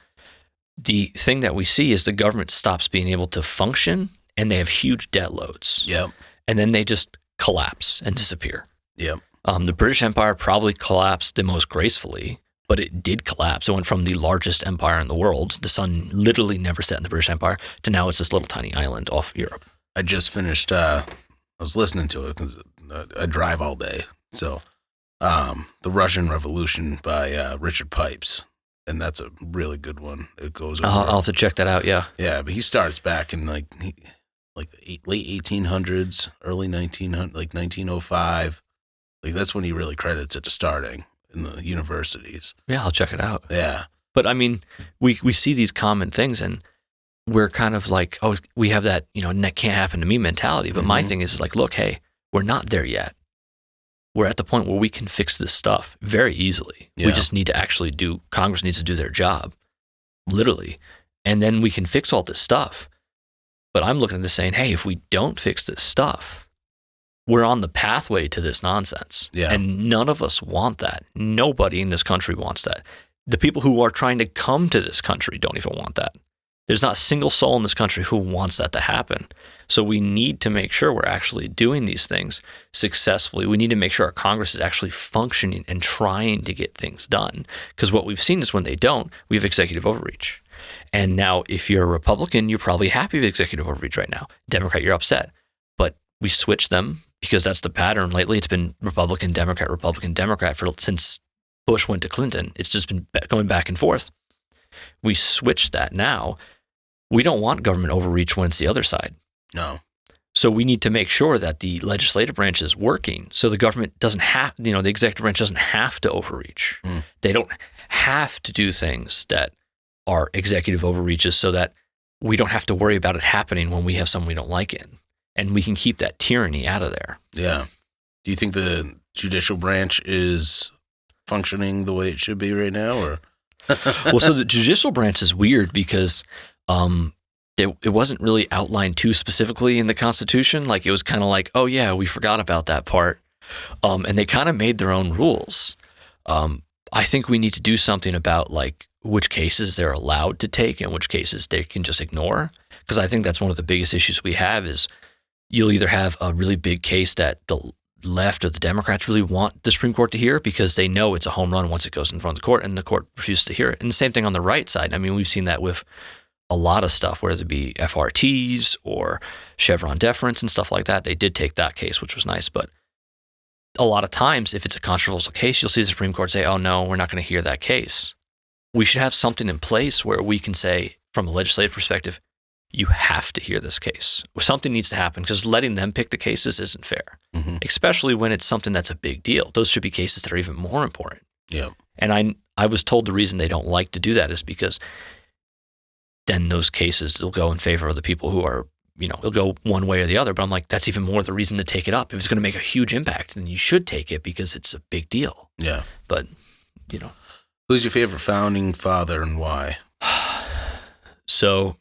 the thing that we see is the government stops being able to function and they have huge debt loads. Yep. And then they just collapse and disappear. Yep. The British Empire probably collapsed the most gracefully, but it did collapse. It went from the largest empire in the world, the sun literally never set in the British Empire, to now it's this little tiny island off Europe. I just finished, I was listening to it because I drive all day. So, The Russian Revolution by Richard Pipes. And that's a really good one. It goes over. I'll have to check that out, yeah. Yeah, but he starts back in late 1800s, early 1900, like 1905. Like, that's when he really credits it to starting in the universities. Yeah, I'll check it out. Yeah. But I mean, we see these common things and we're kind of like, oh, we have that, that can't happen to me mentality. But my thing is like, look, hey, we're not there yet. We're at the point where we can fix this stuff very easily. Yeah. We just need to actually Congress needs to do their job, literally. And then we can fix all this stuff. But I'm looking at this saying, hey, if we don't fix this stuff, we're on the pathway to this nonsense. Yeah. And none of us want that. Nobody in this country wants that. The people who are trying to come to this country don't even want that. There's not a single soul in this country who wants that to happen. So we need to make sure we're actually doing these things successfully. We need to make sure our Congress is actually functioning and trying to get things done. Because what we've seen is when they don't, we have executive overreach. And now if you're a Republican, you're probably happy with executive overreach right now. Democrat, you're upset. But we switched them because that's the pattern. Lately, it's been Republican, Democrat since Bush went to Clinton. It's just been going back and forth. We switched that now. We don't want government overreach when it's the other side. No. So we need to make sure that the legislative branch is working so the government doesn't have, the executive branch doesn't have to overreach. They don't have to do things that are executive overreaches so that we don't have to worry about it happening when we have someone we don't like in. And we can keep that tyranny out of there. Yeah. Do you think the judicial branch is functioning the way it should be right now? Or Well, so the judicial branch is weird because it wasn't really outlined too specifically in the Constitution. Like it was kind of like, oh yeah, we forgot about that part. And they kind of made their own rules. I think we need to do something about like which cases they're allowed to take and which cases they can just ignore. Because I think that's one of the biggest issues we have is you'll either have a really big case that the left or the Democrats really want the Supreme Court to hear because they know it's a home run once it goes in front of the court and the court refuses to hear it. And the same thing on the right side. I mean, we've seen that with a lot of stuff, whether it be FRTs or Chevron deference and stuff like that. They did take that case, which was nice. But a lot of times, if it's a controversial case, you'll see the Supreme Court say, oh, no, we're not going to hear that case. We should have something in place where we can say, from a legislative perspective, you have to hear this case. Something needs to happen because letting them pick the cases isn't fair, especially when it's something that's a big deal. Those should be cases that are even more important. Yeah. And I was told the reason they don't like to do that is because then those cases will go in favor of the people who are, it'll go one way or the other. But I'm like, that's even more the reason to take it up. If it's going to make a huge impact, then you should take it because it's a big deal. Yeah. But, Who's your favorite founding father and why? So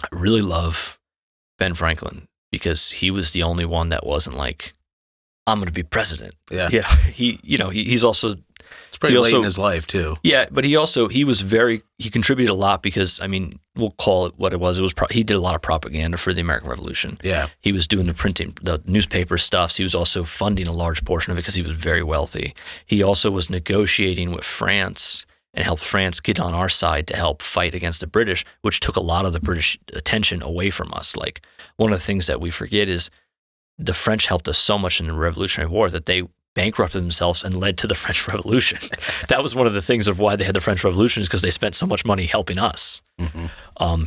I really love Ben Franklin because he was the only one that wasn't like, I'm going to be president. Yeah. Yeah. He's also, it's pretty late in his life too. Yeah. But he contributed a lot because, we'll call it what it was. He did a lot of propaganda for the American Revolution. Yeah. He was doing the newspaper stuffs. He was also funding a large portion of it because he was very wealthy. He also was negotiating with France and helped France get on our side to help fight against the British, which took a lot of the British attention away from us. Like one of the things that we forget is the French helped us so much in the Revolutionary War that they bankrupted themselves and led to the French Revolution. That was one of the things of why they had the French Revolution is because they spent so much money helping us.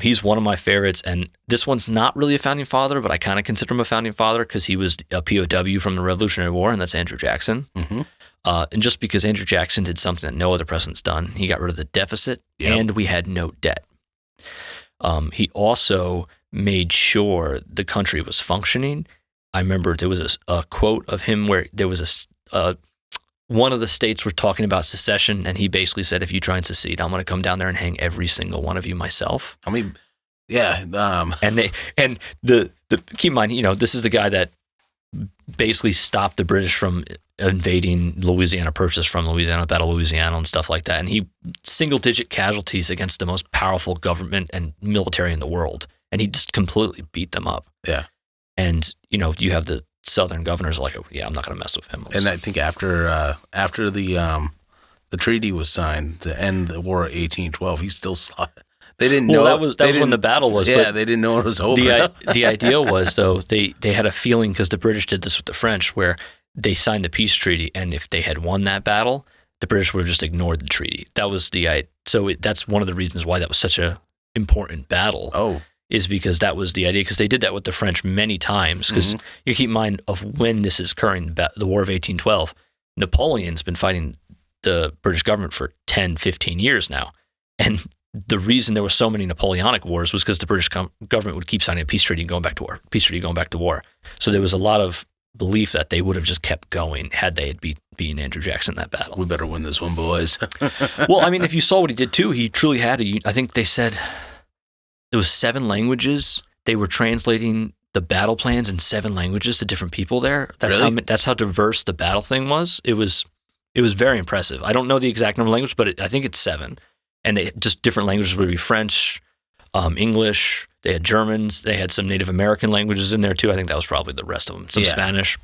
He's one of my favorites, and this one's not really a founding father, but I kind of consider him a founding father because he was a POW from the Revolutionary War, and that's Andrew Jackson. And just because Andrew Jackson did something that no other president's done, he got rid of the deficit and we had no debt. He also made sure the country was functioning. I remember there was a quote of him where there was one of the states were talking about secession, and he basically said, if you try and secede, I'm going to come down there and hang every single one of you myself. Yeah. And the keep in mind, this is the guy that basically stopped the British from invading Louisiana Purchase from Louisiana, Battle of Louisiana and stuff like that. And he single-digit casualties against the most powerful government and military in the world. And he just completely beat them up. Yeah. And, you have the Southern governors like, oh, yeah, I'm not going to mess with him. And I think after the treaty was signed to end the War of 1812, he still saw it. They didn't know. That was when the battle was. Yeah, they didn't know it was over. The idea was, though, they had a feeling because the British did this with the French where they signed the peace treaty, and if they had won that battle, the British would have just ignored the treaty. That was that's one of the reasons why that was such a important battle. Oh. Is because that was the idea, because they did that with the French many times. Because you keep in mind of when this is occurring, the War of 1812, Napoleon's been fighting the British government for 10, 15 years now. And the reason there were so many Napoleonic wars was because the British government would keep signing a peace treaty and going back to war, peace treaty going back to war. So there was a lot of belief that they would have just kept going had they had beaten Andrew Jackson in that battle. We better win this one, boys. Well, if you saw what he did too, he truly had I think they said it was 7 languages. They were translating the battle plans in 7 languages to different people there. That's how diverse the battle thing was. It was very impressive. I don't know the exact number of languages, but I think it's 7. And they just different languages would be French, English. They had Germans. They had some Native American languages in there too. I think that was probably the rest of them. Some Spanish,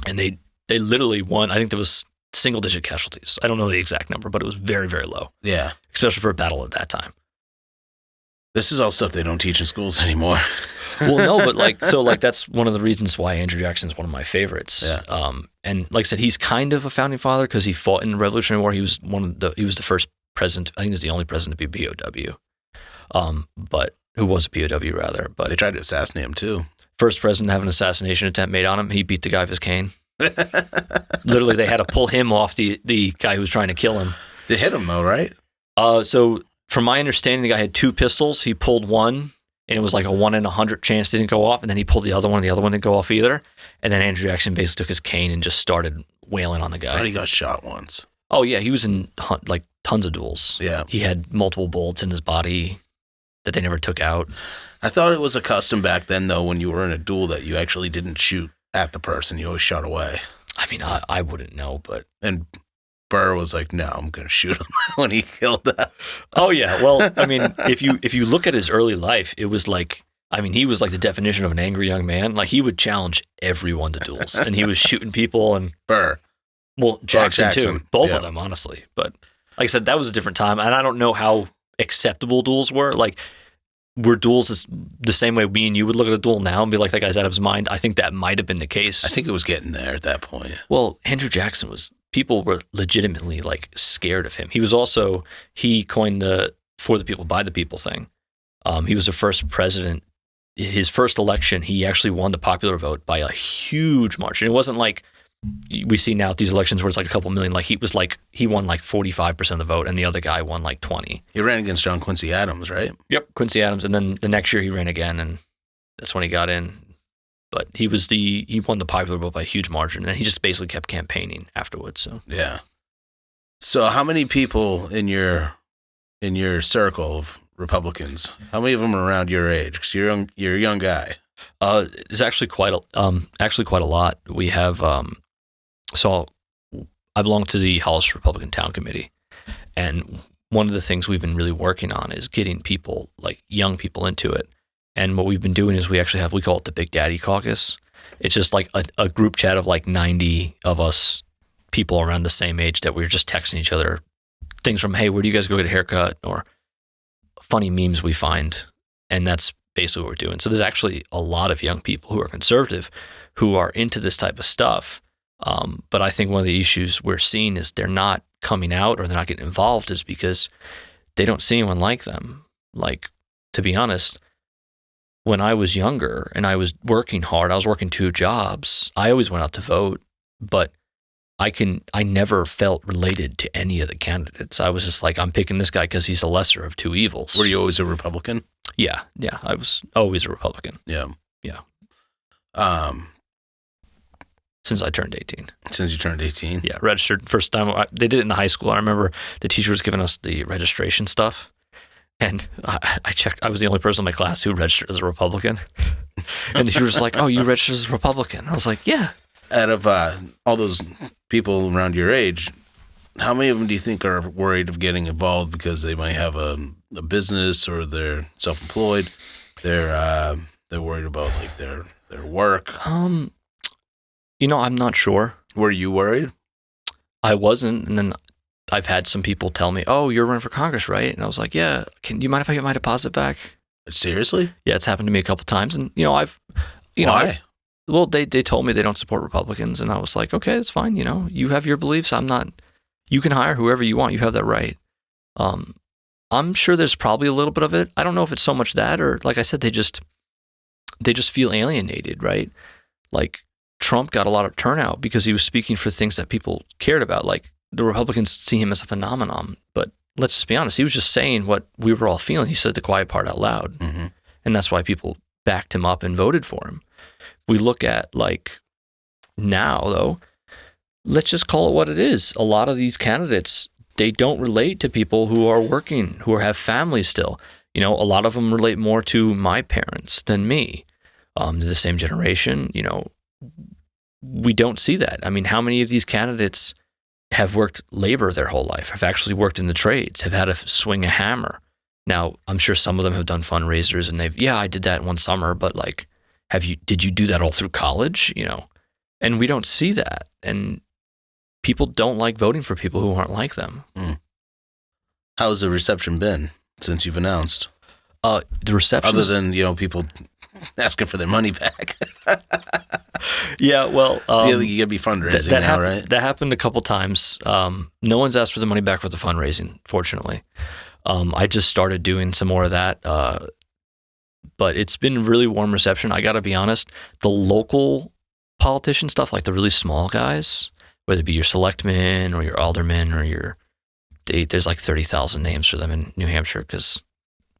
and they literally won. I think there was single-digit casualties. I don't know the exact number, but it was very, very low. Yeah. Especially for a battle at that time. This is all stuff they don't teach in schools anymore. Well, no, but that's one of the reasons why Andrew Jackson is one of my favorites. Yeah. And like I said, he's kind of a founding father because he fought in the Revolutionary War. He was he was the first president. I think he was the only president to be POW. But who was a POW rather. But they tried to assassinate him too. First president to have an assassination attempt made on him. He beat the guy with his cane. Literally, they had to pull him off the guy who was trying to kill him. They hit him though, right? So from my understanding, the guy had 2 pistols. He pulled one, and it was like a 1 in 100 chance it didn't go off. And then he pulled the other one. The other one didn't go off either. And then Andrew Jackson basically took his cane and just started wailing on the guy. I thought he got shot once. Oh yeah, he was in like tons of duels. Yeah, he had multiple bullets in his body that they never took out. I thought it was a custom back then, though, when you were in a duel that you actually didn't shoot at the person. You always shot away. I mean, I wouldn't know, but... And Burr was like, no, I'm going to shoot him when he killed that. Oh, yeah. Well, I mean, if you look at his early life, it was like... I mean, he was like the definition of an angry young man. Like, he would challenge everyone to duels, and he was shooting people and... Burr. Well, Jackson too. Both of them, honestly. But like I said, that was a different time, and I don't know how acceptable duels were. Like, were duels the same way me and you would look at a duel now and be like, that guy's out of his mind? I think that might have been the case. I think it was getting there at that point. Well, Andrew Jackson people were legitimately like scared of him. He coined the for the people, by the people thing. He was the first president. His first election, he actually won the popular vote by a huge margin. It wasn't like we see now at these elections where it's like a couple million. Like he won like 45% of the vote, and the other guy won like 20. He ran against John Quincy Adams, right? Yep, Quincy Adams, and then the next year he ran again, and that's when he got in. But he won the popular vote by a huge margin, and he just basically kept campaigning afterwards. So yeah. So how many people in your circle of Republicans? How many of them are around your age? Because you're a young guy. It's actually quite a lot. We have so I belong to the Hollis Republican Town Committee, and one of the things we've been really working on is getting people, like young people, into it. And what we've been doing is we call it the Big Daddy Caucus. It's just like a group chat of like 90 of us people around the same age that we're just texting each other things from, hey, where do you guys go get a haircut? Or funny memes we find. And that's basically what we're doing. So there's actually a lot of young people who are conservative who are into this type of stuff. But I think one of the issues we're seeing is they're not coming out or they're not getting involved is because they don't see anyone like them. Like, to be honest, when I was younger and I was working hard, I was working 2 jobs. I always went out to vote, but I never felt related to any of the candidates. I was just like, I'm picking this guy because he's the lesser of 2 evils. Were you always a Republican? Yeah. I was always a Republican. Yeah. Since I turned 18. Since you turned 18? Yeah, registered first time. They did it in the high school. I remember the teacher was giving us the registration stuff. And I checked. I was the only person in my class who registered as a Republican. And the teacher was like, oh, you registered as a Republican? I was like, yeah. Out of all those people around your age, how many of them do you think are worried of getting involved because they might have a business or they're self-employed? They're worried about like their work. I'm not sure. Were you worried? I wasn't, and then I've had some people tell me, "Oh, you're running for Congress, right?" And I was like, "Yeah. Can you mind if I get my deposit back?" Seriously? Yeah, it's happened to me a couple times, and Why? Well, they told me they don't support Republicans, and I was like, okay, that's fine. You have your beliefs. I'm not. You can hire whoever you want. You have that right. I'm sure there's probably a little bit of it. I don't know if it's so much that, or like I said, they just feel alienated, right? Like Trump got a lot of turnout because he was speaking for things that people cared about. Like the Republicans see him as a phenomenon, but let's just be honest. He was just saying what we were all feeling. He said the quiet part out loud, mm-hmm. and that's why people backed him up and voted for him. We look at like now though, let's just call it what it is. A lot of these candidates, they don't relate to people who are working, who have families still. A lot of them relate more to my parents than me. They're the same generation. We don't see that. I mean, how many of these candidates have worked labor their whole life, have actually worked in the trades, have had to swing a hammer? Now, I'm sure some of them have done fundraisers and I did that one summer, but like, did you do that all through college? And we don't see that. And people don't like voting for people who aren't like them. How's the reception been since you've announced? The reception, other than people asking for their money back. Yeah, well, you gotta be fundraising now, right? That happened a couple times. No one's asked for the money back for the fundraising, fortunately. I just started doing some more of that, but it's been really warm reception. I got to be honest, the local politician stuff, like the really small guys, whether it be your selectmen or your aldermen or there's like 30,000 names for them in New Hampshire because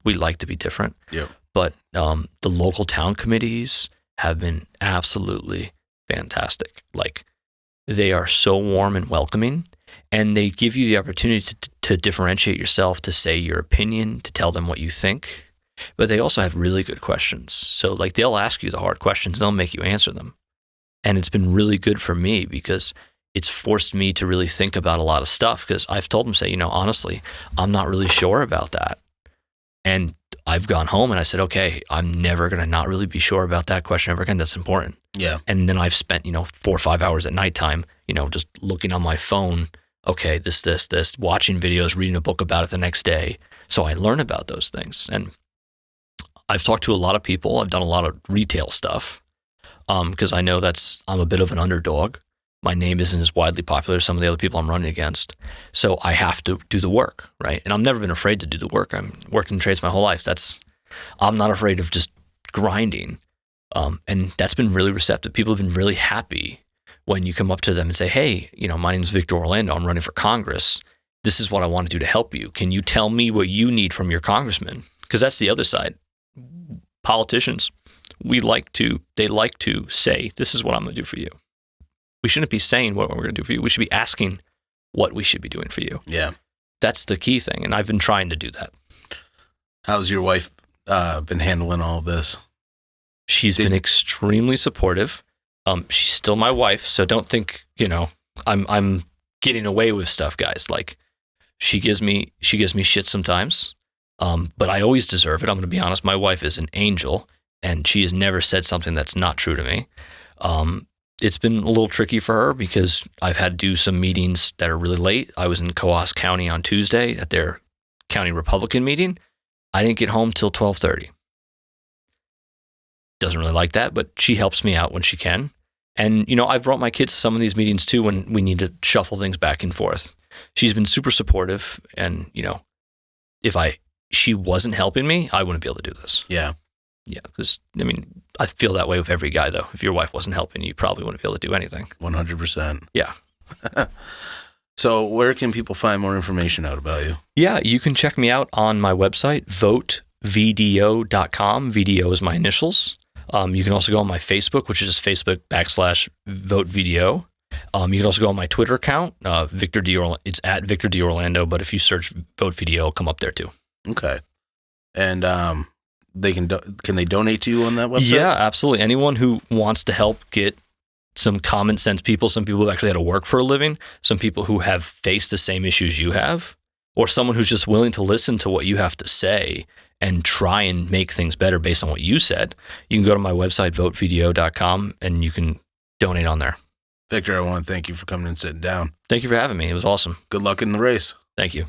we like to be different. Yep. But the local town committees have been absolutely fantastic. Like, they are so warm and welcoming, and they give you the opportunity to differentiate yourself, to say your opinion, to tell them what you think. But they also have really good questions. So like, they'll ask you the hard questions and they'll make you answer them. And it's been really good for me because it's forced me to really think about a lot of stuff, because I've told them, say, honestly, I'm not really sure about that. And I've gone home and I said, okay, I'm never going to not really be sure about that question ever again. That's important. Yeah. And then I've spent, 4 or 5 hours at nighttime, just looking on my phone. Okay, this, watching videos, reading a book about it the next day. So I learn about those things. And I've talked to a lot of people. I've done a lot of retail stuff because I know I'm a bit of an underdog. My name isn't as widely popular as some of the other people I'm running against. So I have to do the work, right? And I've never been afraid to do the work. I've worked in trades my whole life. I'm not afraid of just grinding. And that's been really receptive. People have been really happy when you come up to them and say, hey, my name's Victor Orlando. I'm running for Congress. This is what I want to do to help you. Can you tell me what you need from your congressman? Because that's the other side. Politicians, they like to say, this is what I'm going to do for you. We shouldn't be saying what we're going to do for you. We should be asking what we should be doing for you. Yeah. That's the key thing. And I've been trying to do that. How's your wife been handling all of this? She's been extremely supportive. She's still my wife. So don't think, I'm getting away with stuff, guys. Like, she gives me shit sometimes. But I always deserve it. I'm going to be honest. My wife is an angel, and she has never said something that's not true to me. It's been a little tricky for her because I've had to do some meetings that are really late. I was in Coos County on Tuesday at their county Republican meeting. I didn't get home till 12:30. Doesn't really like that, but she helps me out when she can. And, I've brought my kids to some of these meetings too when we need to shuffle things back and forth. She's been super supportive, and, if she wasn't helping me, I wouldn't be able to do this. Yeah. Yeah, because, I feel that way with every guy, though. If your wife wasn't helping you probably wouldn't be able to do anything. 100%. Yeah. So where can people find more information out about you? Yeah, you can check me out on my website, votevdo.com. VDO is my initials. You can also go on my Facebook, which is just Facebook.com/VoteVDO. You can also go on my Twitter account, Victor D. Orlando. It's at Victor D. Orlando, but if you search VoteVDO, it'll come up there too. Okay. And they can they donate to you on that website? Yeah, absolutely. Anyone who wants to help get some common sense people, some people who actually had to work for a living, some people who have faced the same issues you have, or someone who's just willing to listen to what you have to say and try and make things better based on what you said, you can go to my website, votevdo.com, and you can donate on there. Victor, I want to thank you for coming and sitting down. Thank you for having me. It was awesome. Good luck in the race. Thank you.